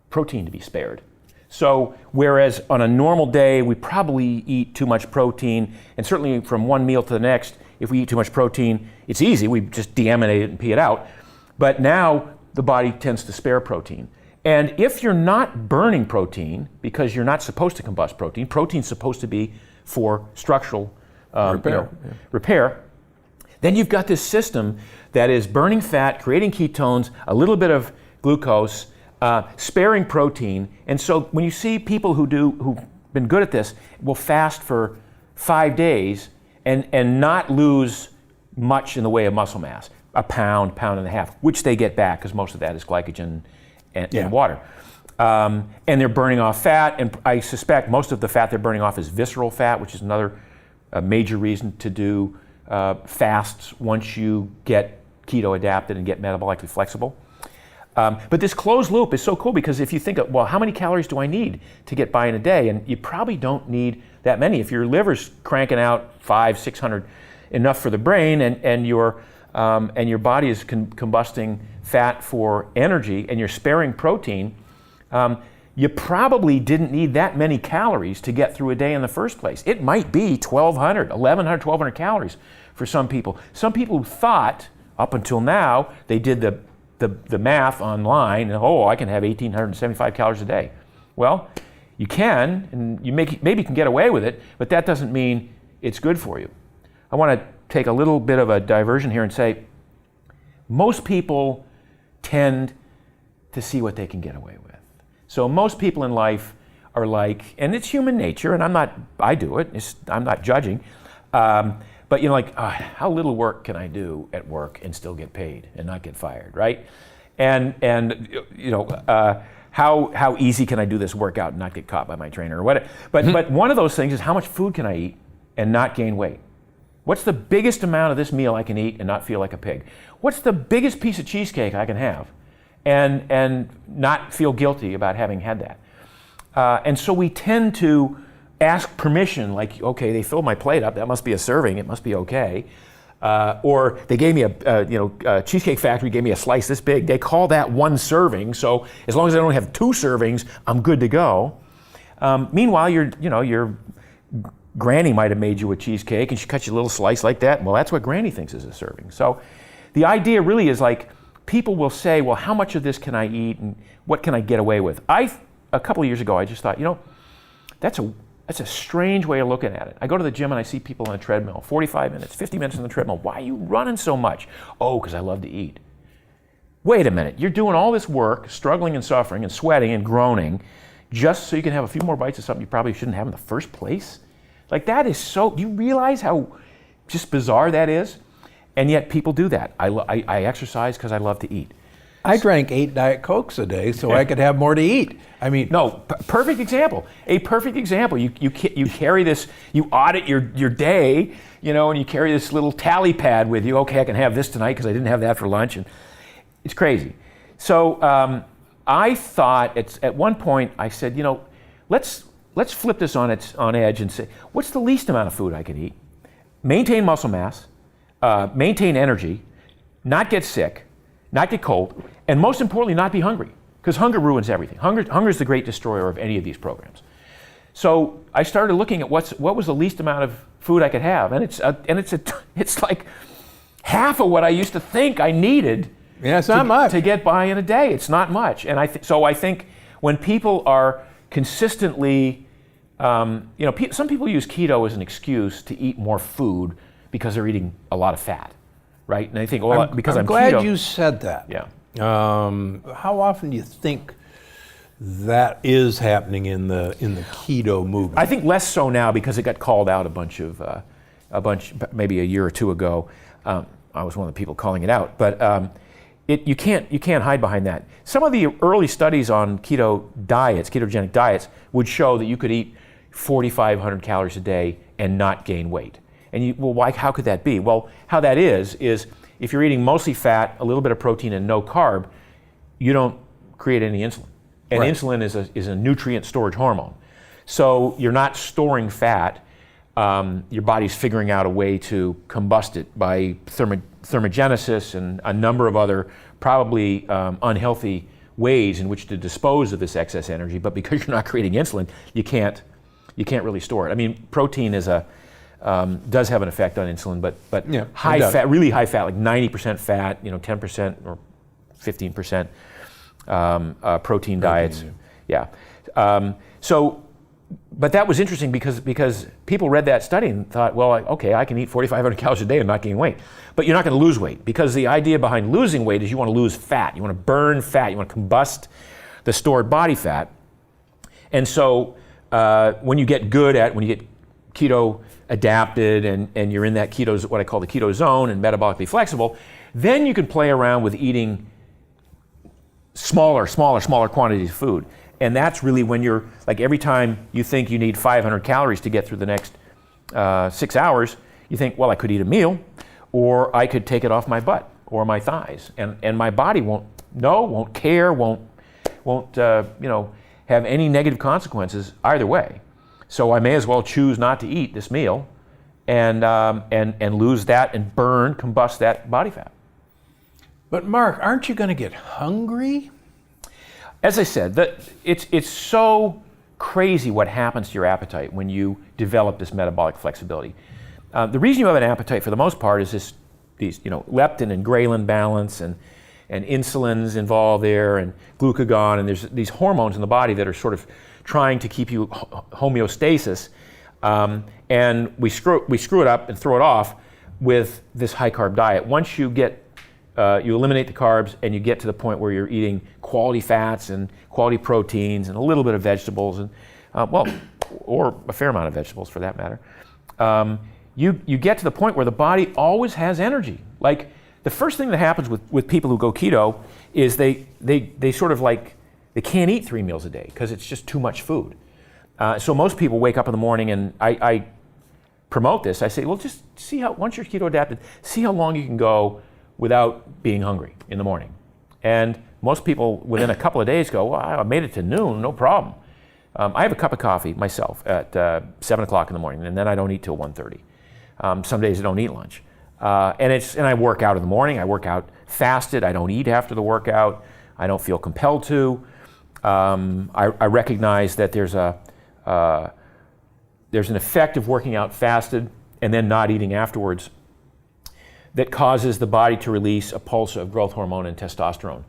protein to be spared. So whereas on a normal day we probably eat too much protein, and certainly from one meal to the next, if we eat too much protein, it's easy, we just deaminate it and pee it out. But now the body tends to spare protein. And if you're not burning protein, because you're not supposed to combust protein, protein's supposed to be for structural repair, then you've got this system that is burning fat, creating ketones, a little bit of glucose, sparing protein. And so when you see people who've been good at this, will fast for 5 days and not lose much in the way of muscle mass, a pound and a half, which they get back because most of that is glycogen and water. And they're burning off fat, and I suspect most of the fat they're burning off is visceral fat, which is another major reason to do fasts once you get keto adapted and get metabolically flexible. But this closed loop is so cool because if you think of, well, how many calories do I need to get by in a day? And you probably don't need that many. If your liver's cranking out 500-600, enough for the brain, and your body is combusting fat for energy, and you're sparing protein, you probably didn't need that many calories to get through a day in the first place. It might be 1,200, 1,100, 1,200 calories for some people. Some people thought, up until now, they did the math online, and I can have 1,875 calories a day. Well, you can, and you maybe can get away with it, but that doesn't mean it's good for you. I want to take a little bit of a diversion here and say, most people tend to see what they can get away with. So most people in life are like, and it's human nature, and I do it, I'm not judging, but how little work can I do at work and still get paid and not get fired, right? And how easy can I do this workout and not get caught by my trainer or whatever? But one of those things is how much food can I eat and not gain weight? What's the biggest amount of this meal I can eat and not feel like a pig? What's the biggest piece of cheesecake I can have and not feel guilty about having had that? And so we tend to ask permission, like, okay, they filled my plate up, that must be a serving, it must be okay. Or they gave me a Cheesecake Factory gave me a slice this big, they call that one serving, so as long as I don't have 2 servings, I'm good to go. Meanwhile, your Granny might have made you a cheesecake and she cut you a little slice like that. Well, that's what Granny thinks is a serving. So the idea really is like, people will say, well, how much of this can I eat and what can I get away with? A couple of years ago, I just thought, that's a strange way of looking at it. I go to the gym and I see people on a treadmill, 45 minutes, 50 minutes on the treadmill. Why are you running so much? Oh, because I love to eat. Wait a minute, you're doing all this work, struggling and suffering and sweating and groaning, just so you can have a few more bites of something you probably shouldn't have in the first place? Like, that is so, do you realize how just bizarre that is? And yet people do that. I exercise because I love to eat. I drank 8 Diet Cokes a day so I could have more to eat. I mean, no, perfect example. A perfect example. You carry this, you audit your day, and you carry this little tally pad with you. Okay, I can have this tonight because I didn't have that for lunch, and it's crazy. So I thought at one point I said, let's flip this on edge and say, what's the least amount of food I can eat? Maintain muscle mass, maintain energy, not get sick, not get cold, and most importantly, not be hungry, because hunger ruins everything. Hunger is the great destroyer of any of these programs. So I started looking at what was the least amount of food I could have, and it's like half of what I used to think I needed. Yeah, it's not much to get by in a day. It's not much, and so I think when people are consistently, some people use keto as an excuse to eat more food because they're eating a lot of fat, right? And they think, well, because I'm glad keto, you said that. Yeah. How often do you think that is happening in the keto movement? I think less so now because it got called out a bunch maybe a year or two ago. I was one of the people calling it out, but you can't hide behind that. Some of the early studies on ketogenic diets, would show that you could eat 4,500 calories a day and not gain weight. And how could that be? Well, how that is if you're eating mostly fat, a little bit of protein, and no carb, you don't create any insulin. And right. Insulin is a nutrient storage hormone. So you're not storing fat. Your body's figuring out a way to combust it by thermogenesis and a number of other probably unhealthy ways in which to dispose of this excess energy. But because you're not creating insulin, you can't really store it. I mean, protein does have an effect on insulin, but yeah, high fat, really high fat, like 90% fat, 10% or 15% protein diets. Yeah. But that was interesting because people read that study and thought, well, okay, I can eat 4,500 calories a day and not gain weight. But you're not going to lose weight, because the idea behind losing weight is you want to lose fat. You want to burn fat. You want to combust the stored body fat. And so when you get keto adapted and you're in that what I call the keto zone, and metabolically flexible, then you can play around with eating smaller quantities of food. And that's really when you're, like, every time you think you need 500 calories to get through the next 6 hours, you think, well, I could eat a meal, or I could take it off my butt or my thighs, and my body won't care, won't have any negative consequences either way. So I may as well choose not to eat this meal and lose that and combust that body fat. But Mark, aren't you going to get hungry? As I said, it's so crazy what happens to your appetite when you develop this metabolic flexibility. The reason you have an appetite for the most part is these leptin and ghrelin balance and insulin's involved there and glucagon, and there's these hormones in the body that are sort of trying to keep you homeostasis, and we screw it up and throw it off with this high carb diet. Once you get you eliminate the carbs and you get to the point where you're eating quality fats and quality proteins and a little bit of vegetables and or a fair amount of vegetables for that matter, you get to the point where the body always has energy. Like the first thing that happens with people who go keto is they sort of like they can't eat 3 meals a day because it's just too much food. So most people wake up in the morning, and I promote this. I say, well, just see how once you're keto adapted, see how long you can go without being hungry in the morning. And most people within a couple of days go, well, I made it to noon, no problem. I have a cup of coffee myself at 7 o'clock in the morning, and then I don't eat till 1:30. Some days I don't eat lunch. And I work out in the morning. I work out fasted. I don't eat after the workout. I don't feel compelled to. I recognize that there's an effect of working out fasted and then not eating afterwards that causes the body to release a pulse of growth hormone and testosterone.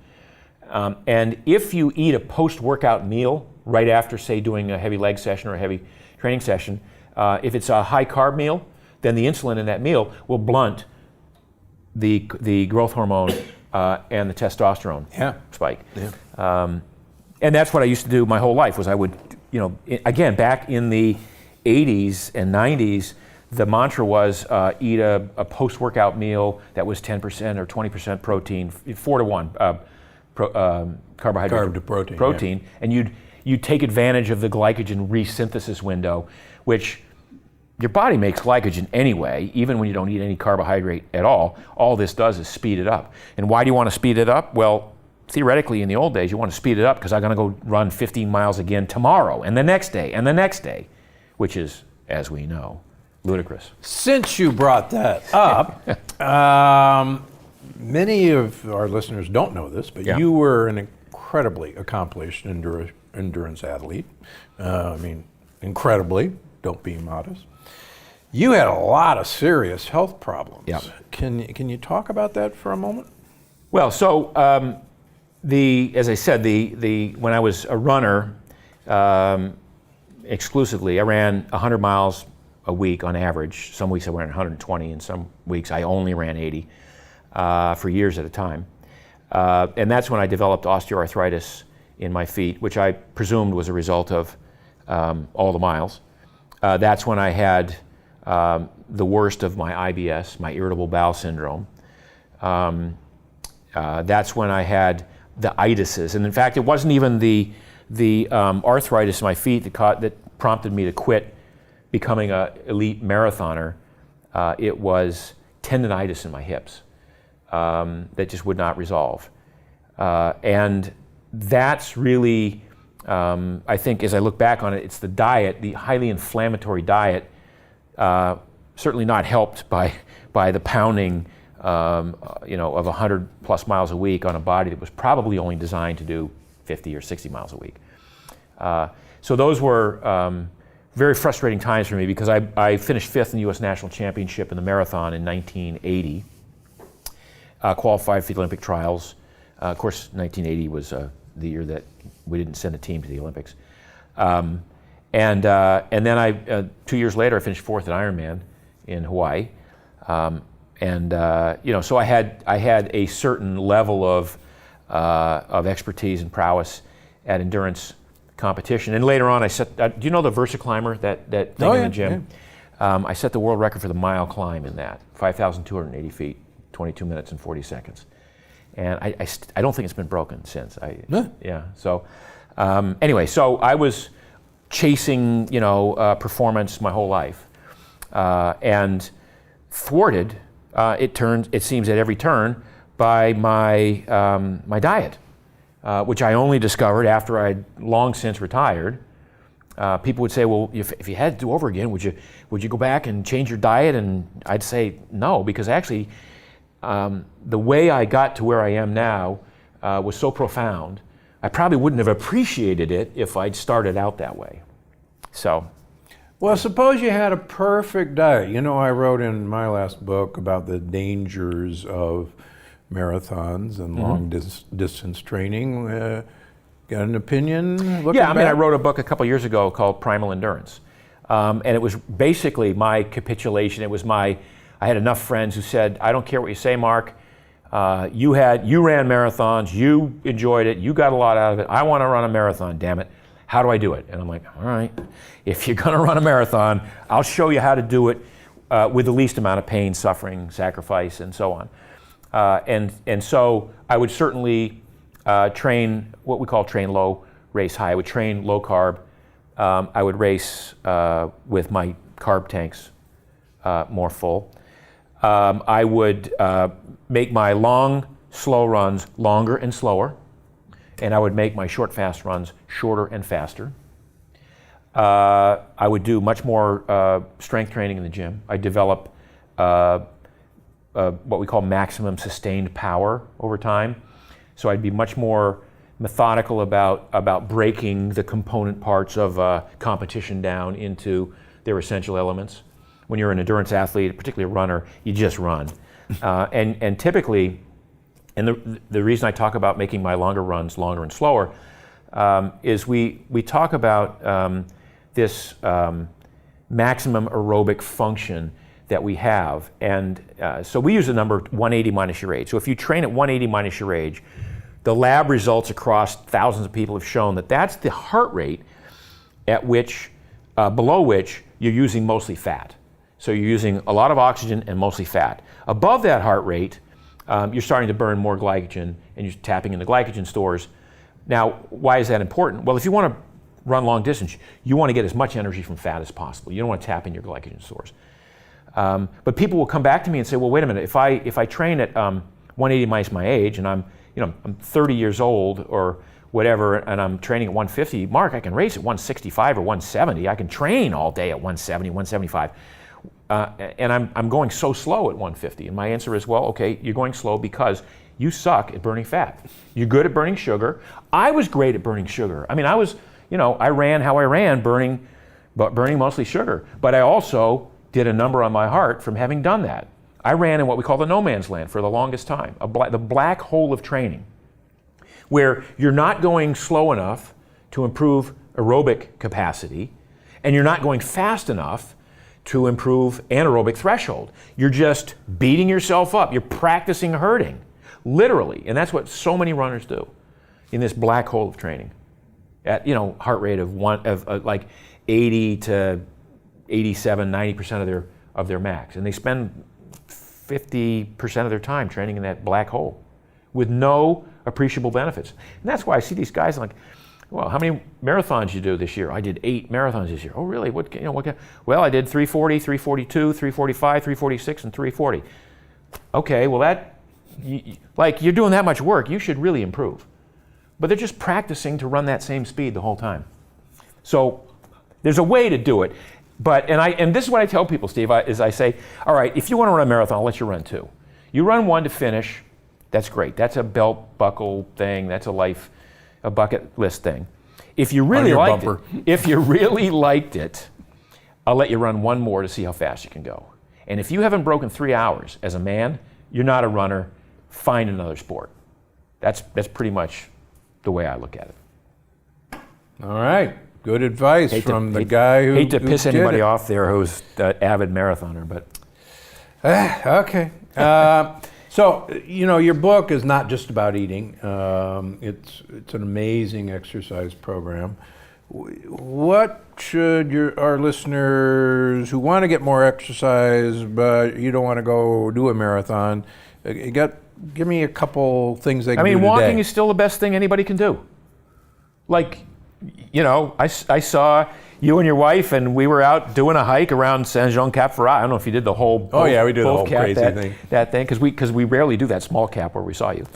And if you eat a post-workout meal right after, say, doing a heavy leg session or a heavy training session, if it's a high-carb meal, then the insulin in that meal will blunt the growth hormone and the testosterone spike. Yeah. And that's what I used to do my whole life. Was I would, again, back in the 80s and 90s, the mantra was eat a post-workout meal that was 10% or 20% protein, 4 to 1 carbohydrate Carb to protein, yeah. And you'd take advantage of the glycogen resynthesis window, which your body makes glycogen anyway, even when you don't eat any carbohydrate at all. All this does is speed it up. And why do you want to speed it up? Well, theoretically, in the old days, you want to speed it up because I'm going to go run 15 miles again tomorrow and the next day and the next day, which is, as we know, ludicrous. Since you brought that up, many of our listeners don't know this, but you were an incredibly accomplished endurance athlete. Incredibly, don't be modest. You had a lot of serious health problems. Yep. Can you talk about that for a moment? Well, so as I said, when I was a runner exclusively, I ran 100 miles a week on average. Some weeks I ran 120, and some weeks I only ran 80 for years at a time. And that's when I developed osteoarthritis in my feet, which I presumed was a result of all the miles. That's when I had the worst of my IBS, my irritable bowel syndrome. That's when I had the itises. And in fact, it wasn't even the arthritis in my feet that prompted me to quit becoming an elite marathoner. It was tendonitis in my hips that just would not resolve. And that's really, I think as I look back on it, it's the diet, the highly inflammatory diet, certainly not helped by the pounding of 100 plus miles a week on a body that was probably only designed to do 50 or 60 miles a week. So those were very frustrating times for me because I finished 5th in the U.S. National Championship in the marathon in 1980, qualified for the Olympic trials. Of course, 1980 was the year that we didn't send a team to the Olympics. And then 2 years later, I finished 4th at Ironman in Hawaii. So I had a certain level of expertise and prowess at endurance competition. And later on, I set. Do you know the VersaClimber, that thing in the gym? Yeah. I set the world record for the mile climb in that, 5,280 feet, 22 minutes and 40 seconds. And I don't think it's been broken since. So anyway, so I was chasing performance my whole life, and thwarted. It seems at every turn by my diet, which I only discovered after I'd long since retired. People would say, well, if you had to do over again, would you go back and change your diet? And I'd say no, because actually the way I got to where I am now was so profound. I probably wouldn't have appreciated it if I'd started out that way. So, Well, suppose you had a perfect diet. You know, I wrote in my last book about the dangers of marathons and long distance training. Got an opinion? yeah, I mean, I wrote a book a couple years ago called Primal Endurance. And it was basically my capitulation. I had enough friends who said, I don't care what you say, Mark. You ran marathons, you enjoyed it, you got a lot out of it. I want to run a marathon, damn it. How do I do it? And I'm like, all right, if you're going to run a marathon, I'll show you how to do it with the least amount of pain, suffering, sacrifice, and so on. And so I would certainly train what we call train low, race high. I would train low carb. I would race with my carb tanks more full. I would make my long, slow runs longer and slower, and I would make my short, fast runs shorter and faster. I would do much more strength training in the gym. I develop what we call maximum sustained power over time. So I'd be much more methodical about breaking the component parts of competition down into their essential elements. When you're an endurance athlete, particularly a runner, you just run. And typically, and the reason I talk about making my longer runs longer and slower is we talk about this maximum aerobic function that we have. And so we use the number 180 minus your age. So if you train at 180 minus your age, the lab results across thousands of people have shown that that's the heart rate at which, below which, you're using mostly fat. So you're using a lot of oxygen and mostly fat. Above that heart rate, you're starting to burn more glycogen and you're tapping into glycogen stores. Now, why is that important? Well, if you want to run long distance, you want to get as much energy from fat as possible. You don't want to tap in your glycogen stores. But people will come back to me and say, well, wait a minute, if I train at 180 minus my age and I'm 30 years old or whatever, and I'm training at 150, Mark, I can race at 165 or 170. I can train all day at 170, 175. And I'm going so slow at 150. And my answer is, well, okay, you're going slow because you suck at burning fat. You're good at burning sugar. I was great at burning sugar. I mean, I ran how I ran, burning mostly sugar. But I also did a number on my heart from having done that. I ran in what we call the no man's land for the longest time, the black hole of training, where you're not going slow enough to improve aerobic capacity, and you're not going fast enough to improve anaerobic threshold. You're just beating yourself up. You're practicing hurting, literally. And that's what so many runners do in this black hole of training at heart rate of like 80 to 87, 90% of their max. And they spend 50% of their time training in that black hole with no appreciable benefits. And that's why I see these guys like, well, how many marathons you do this year? I did 8 marathons this year. Oh, really? Well, I did 340, 342, 345, 346, and 340. Okay, well you're doing that much work, you should really improve. But they're just practicing to run that same speed the whole time. So there's a way to do it. And this is what I tell people, Steve, is I say, all right, if you want to run a marathon, I'll let you run 2. You run 1 to finish, that's great. That's a belt buckle thing, that's a bucket list thing. If you really liked it, I'll let you run 1 more to see how fast you can go. And if you haven't broken 3 hours as a man, you're not a runner, find another sport. That's pretty much the way I look at it. All right. Good advice from the guy who hate to piss anybody it. off there who's an avid marathoner, but okay. So your book is not just about eating. It's an amazing exercise program. What should our listeners who want to get more exercise, but you don't want to go do a marathon, give me a couple things they can do today. Walking is still the best thing anybody can do. I saw you and your wife, and we were out doing a hike around Saint-Jean-Cap-Ferrat. I don't know if you did the whole we did the whole crazy thing. That thing, because we rarely do that small cap where we saw you.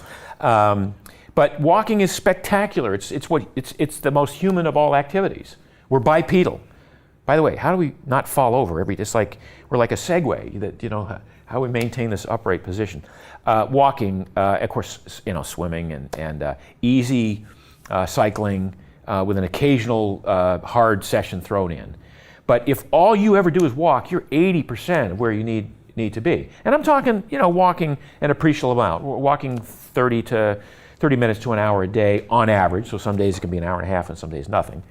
But walking is spectacular. It's the most human of all activities. We're bipedal. By the way, how do we not fall over it's like we're like a Segway that how we maintain this upright position. Walking, of course, swimming and easy cycling, with an occasional hard session thrown in. But if all you ever do is walk, you're 80% of where you need to be. And I'm talking, walking an appreciable amount. We're walking 30 minutes to an hour a day on average. So some days it can be an hour and a half, and some days nothing.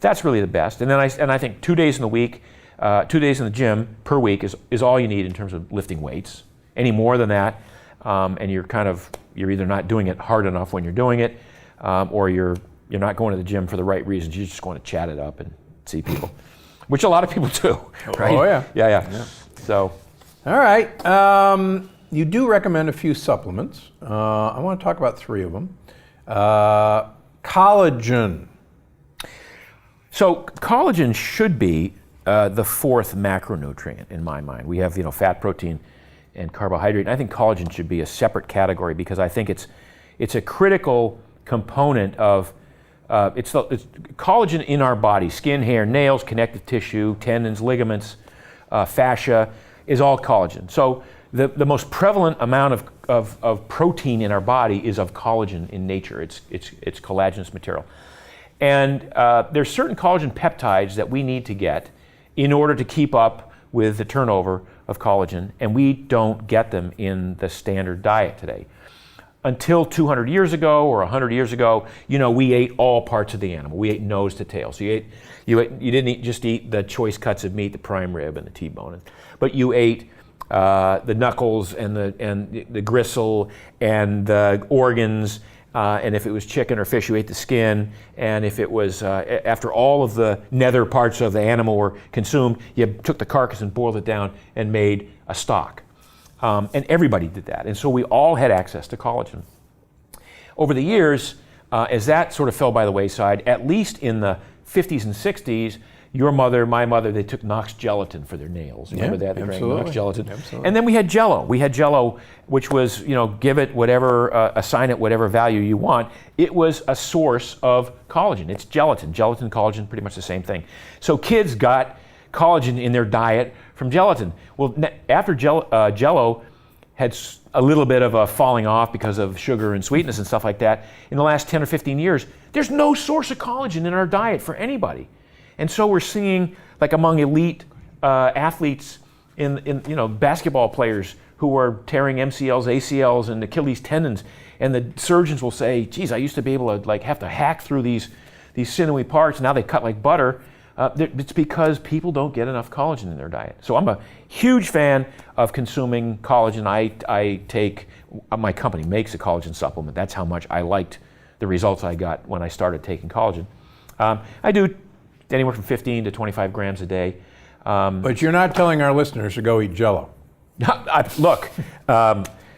That's really the best. And then I think 2 days in the week, 2 days in the gym per week is all you need in terms of lifting weights. Any more than that, and you're either not doing it hard enough when you're doing it, or you're not going to the gym for the right reasons. You're just going to chat it up and see people, which a lot of people do, right? Oh, yeah. Yeah. So. All right. You do recommend a few supplements. I want to talk about 3 of them. Collagen. So collagen should be the 4th macronutrient in my mind. We have fat, protein, and carbohydrate. And I think collagen should be a separate category because I think it's a critical component of it's collagen in our body. Skin, hair, nails, connective tissue, tendons, ligaments, fascia is all collagen. So the most prevalent amount of protein in our body is of collagen in nature. It's collagenous material. And there's certain collagen peptides that we need to get in order to keep up with the turnover of collagen, and we don't get them in the standard diet today. Until 200 years ago or 100 years ago, we ate all parts of the animal. We ate nose to tail. So you didn't just eat the choice cuts of meat, the prime rib and the T-bone, but you ate the knuckles and the gristle and the organs. And if it was chicken or fish, you ate the skin. And if it was, after all of the nether parts of the animal were consumed, you took the carcass and boiled it down and made a stock. And everybody did that. And so we all had access to collagen. Over the years, as that sort of fell by the wayside, at least in the 50s and 60s, your mother, my mother, they took Knox gelatin for their nails. Remember that? They drank Knox gelatin. Absolutely. And then we had Jell-O. We had Jell-O, which was, give it whatever, assign it whatever value you want. It was a source of collagen. It's gelatin. Gelatin, collagen, pretty much the same thing. So kids got collagen in their diet from gelatin. Well, after Jell-O had a little bit of a falling off because of sugar and sweetness and stuff like that, in the last 10 or 15 years, there's no source of collagen in our diet for anybody. And so we're seeing, like among elite athletes in basketball players who are tearing MCLs, ACLs, and Achilles tendons, and the surgeons will say, geez, I used to be able to have to hack through these sinewy parts, now they cut like butter. It's because people don't get enough collagen in their diet. So I'm a huge fan of consuming collagen. I take, my company makes a collagen supplement. That's how much I liked the results I got when I started taking collagen. I do anywhere from 15 to 25 grams a day. But you're not telling our listeners to go eat Jell-O. Look,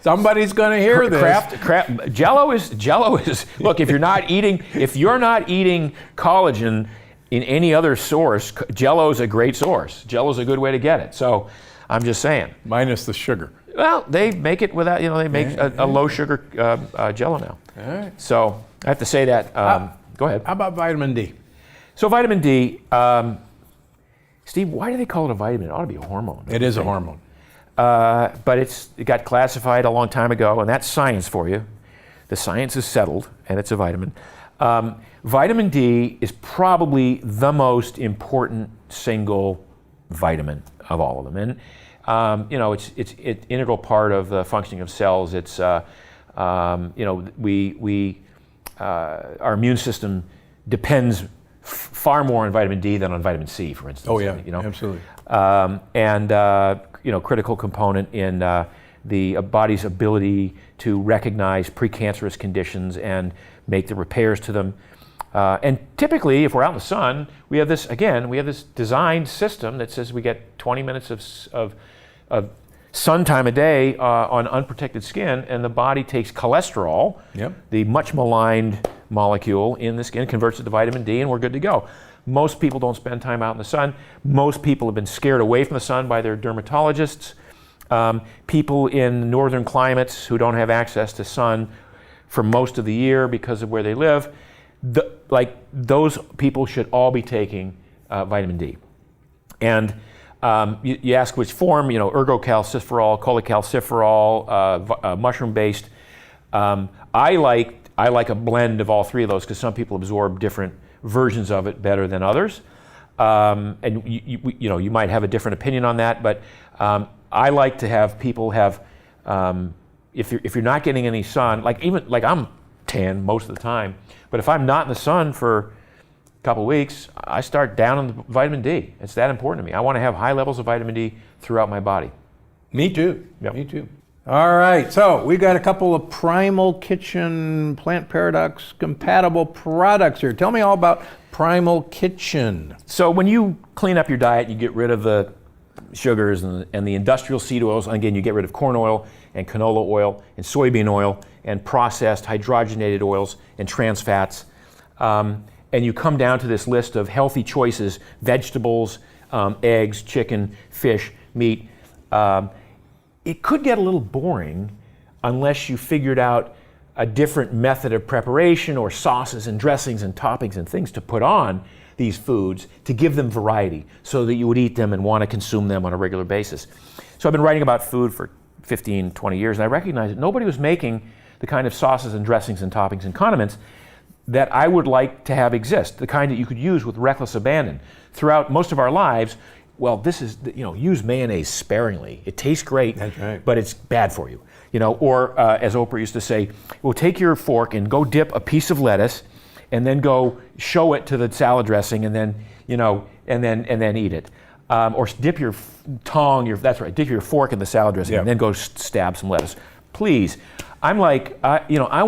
somebody's going to hear this. Jell-O is. Look, if you're not eating collagen in any other source, Jell-O is a great source. Jell-O is a good way to get it. So, I'm just saying. Minus the sugar. Well, they make it without. They make a low sugar Jell-O now. All right. So I have to say that. Go ahead. How about vitamin D? So vitamin D, Steve, why do they call it a vitamin? It ought to be a hormone. It is a hormone. But it got classified a long time ago, and that's science for you. The science is settled, and it's a vitamin. Vitamin D is probably the most important single vitamin of all of them. And, it's an integral part of the functioning of cells. It's, our immune system depends far more on vitamin D than on vitamin C, for instance. Oh yeah, absolutely. Critical component in the body's ability to recognize precancerous conditions and make the repairs to them. And typically, if we're out in the sun, we have this designed system that says we get 20 minutes of sun time a day on unprotected skin, and the body takes cholesterol, the much maligned molecule in the skin, converts it to vitamin D, and we're good to go. Most people don't spend time out in the sun. Most people have been scared away from the sun by their dermatologists. People in northern climates who don't have access to sun for most of the year because of where they live, those people should all be taking vitamin D. And you ask which form, ergocalciferol, cholecalciferol, mushroom-based. I I like a blend of all three of those because some people absorb different versions of it better than others. And you might have a different opinion on that, but I like to have people have, if you're not getting any sun, like I'm tan most of the time, but if I'm not in the sun for a couple weeks, I start down on the vitamin D. It's that important to me. I want to have high levels of vitamin D throughout my body. Me too. Yep. Me too. All right, so we got a couple of Primal Kitchen Plant Paradox compatible products here. Tell me all about Primal Kitchen. So when you clean up your diet, you get rid of the sugars and the industrial seed oils. Again, you get rid of corn oil and canola oil and soybean oil and processed hydrogenated oils and trans fats. And you come down to this list of healthy choices: vegetables, eggs, chicken, fish, meat. It could get a little boring unless you figured out a different method of preparation or sauces and dressings and toppings and things to put on these foods to give them variety so that you would eat them and want to consume them on a regular basis. So I've been writing about food for 15, 20 years, and I recognize that nobody was making the kind of sauces and dressings and toppings and condiments that I would like to have exist, the kind that you could use with reckless abandon. Throughout most of our lives, well, this is, use mayonnaise sparingly. It tastes great, That's right. but it's bad for you. Or as Oprah used to say, well, take your fork and go dip a piece of lettuce and then go show it to the salad dressing and then, and then eat it. Or dip your tongue, that's right, dip your fork in the salad dressing and then go stab some lettuce. Please, I'm like, I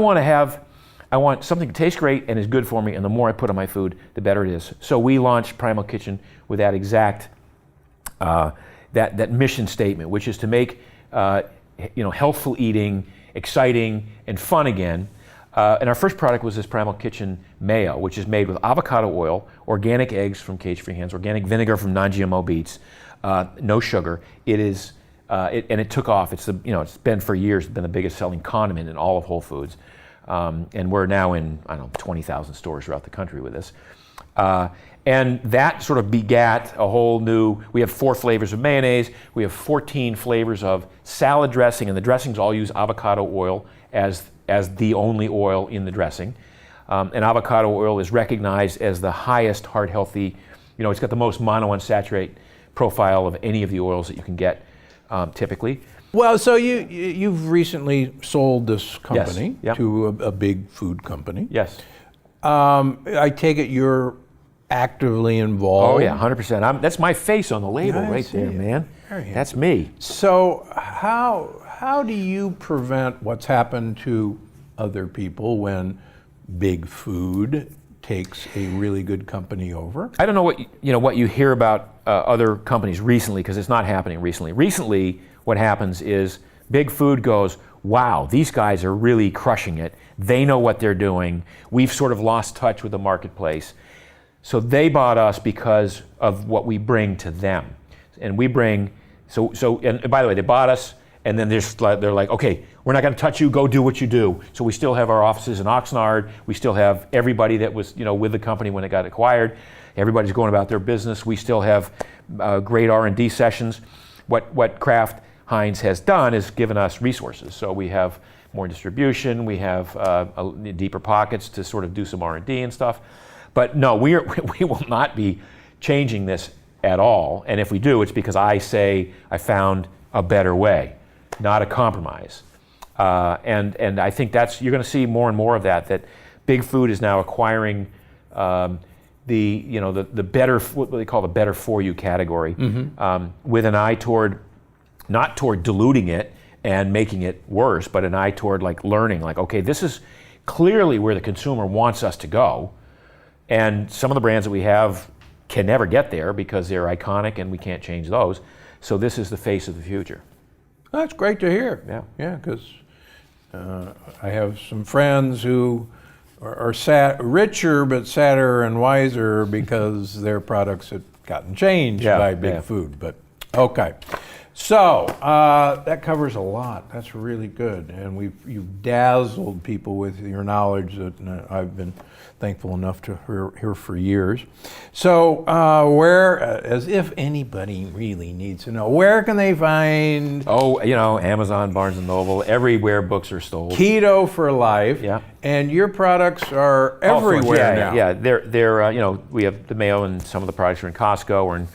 want something to taste great and is good for me, and the more I put on my food, the better it is. So we launched Primal Kitchen with that exact that mission statement, which is to make healthful eating exciting and fun again. And our first product was this Primal Kitchen mayo, which is made with avocado oil, organic eggs from cage-free hens, organic vinegar from non-GMO beets, no sugar. It is, and it took off. It's it's been for years been the biggest selling condiment in all of Whole Foods, and we're now in 20,000 stores throughout the country with this. And that sort of begat a whole new, we have 4 flavors of mayonnaise, we have 14 flavors of salad dressing, and the dressings all use avocado oil as the only oil in the dressing. And avocado oil is recognized as the highest heart healthy, it's got the most monounsaturated profile of any of the oils that you can get typically. Well, so you've recently sold this company to a big food company. Yes. I take it you're actively involved. Oh yeah, 100%. That's my face on the label right there, man. That's me. So how do you prevent what's happened to other people when big food takes a really good company over? I don't know what you hear about other companies recently, because it's not happening recently. Recently, what happens is big food goes, wow, these guys are really crushing it. They know what they're doing. We've sort of lost touch with the marketplace. So they bought us because of what we bring to them. And we bring, and by the way, they bought us, and then they're like, okay, we're not gonna touch you, go do what you do. So we still have our offices in Oxnard. We still have everybody that was with the company when it got acquired. Everybody's going about their business. We still have great R&D sessions. What Kraft Heinz has done is given us resources. So we have more distribution, we have deeper pockets to sort of do some R&D and stuff. But no, we will not be changing this at all. And if we do, it's because I say I found a better way, not a compromise. And I think you're going to see more and more of that big food is now acquiring the better, what they call the better for you category, with an eye not toward diluting it and making it worse, but an eye toward learning, okay, this is clearly where the consumer wants us to go. And some of the brands that we have can never get there because they're iconic and we can't change those. So this is the face of the future. That's great to hear. Yeah, because I have some friends who are richer but sadder and wiser because their products have gotten changed by big food. But okay. So that covers a lot. That's really good, and you've dazzled people with your knowledge that I've been thankful enough to hear for years. So where, as if anybody really needs to know, where can they find? Oh, Amazon, Barnes and Noble, everywhere books are sold. Keto for Life. Yeah. And your products are everywhere now. Yeah, they're we have the Mayo, and some of the products are in Costco, or in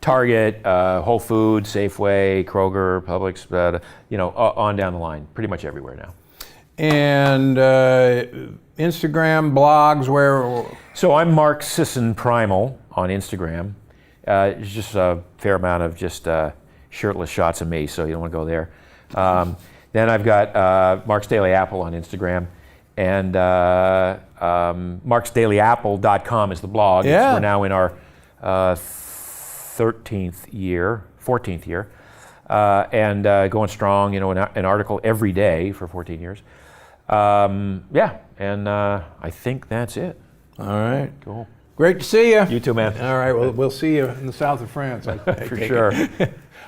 Target, Whole Foods, Safeway, Kroger, Publix, on down the line, pretty much everywhere now. And Instagram, blogs, where? So I'm Mark Sisson Primal on Instagram. It's just a fair amount of just shirtless shots of me, so you don't want to go there. Then I've got Mark's Daily Apple on Instagram, and marksdailyapple.com is the blog. Yeah. We're now in our 14th year, and going strong, an article every day for 14 years. And I think that's it. All right. Cool. Great to see you. You too, man. All right, well, we'll see you in the south of France. For sure.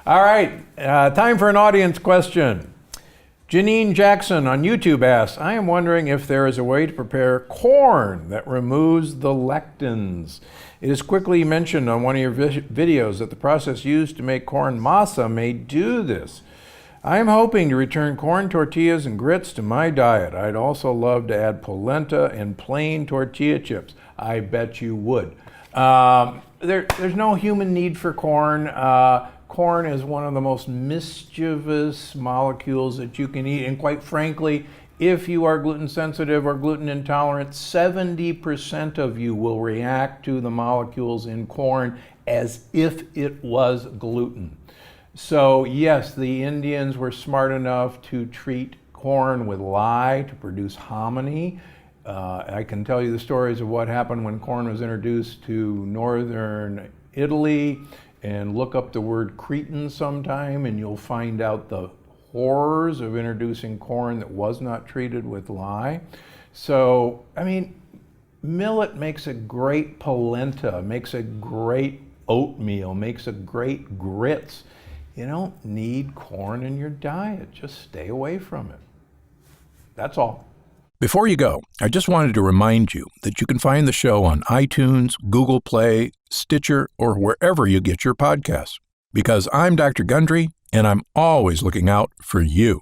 All right, time for an audience question. Janine Jackson on YouTube asks, I am wondering if there is a way to prepare corn that removes the lectins. It is quickly mentioned on one of your videos that the process used to make corn masa may do this. I am hoping to return corn tortillas and grits to my diet. I'd also love to add polenta and plain tortilla chips. I bet you would. There's no human need for corn. Corn is one of the most mischievous molecules that you can eat. And quite frankly, if you are gluten sensitive or gluten intolerant, 70% of you will react to the molecules in corn as if it was gluten. So yes, the Indians were smart enough to treat corn with lye to produce hominy. I can tell you the stories of what happened when corn was introduced to northern Italy, and look up the word Cretan sometime and you'll find out the horrors of introducing corn that was not treated with lye. So, millet makes a great polenta, makes a great oatmeal, makes a great grits. You don't need corn in your diet. Just stay away from it. That's all. Before you go, I just wanted to remind you that you can find the show on iTunes, Google Play, Stitcher, or wherever you get your podcasts. Because I'm Dr. Gundry, and I'm always looking out for you.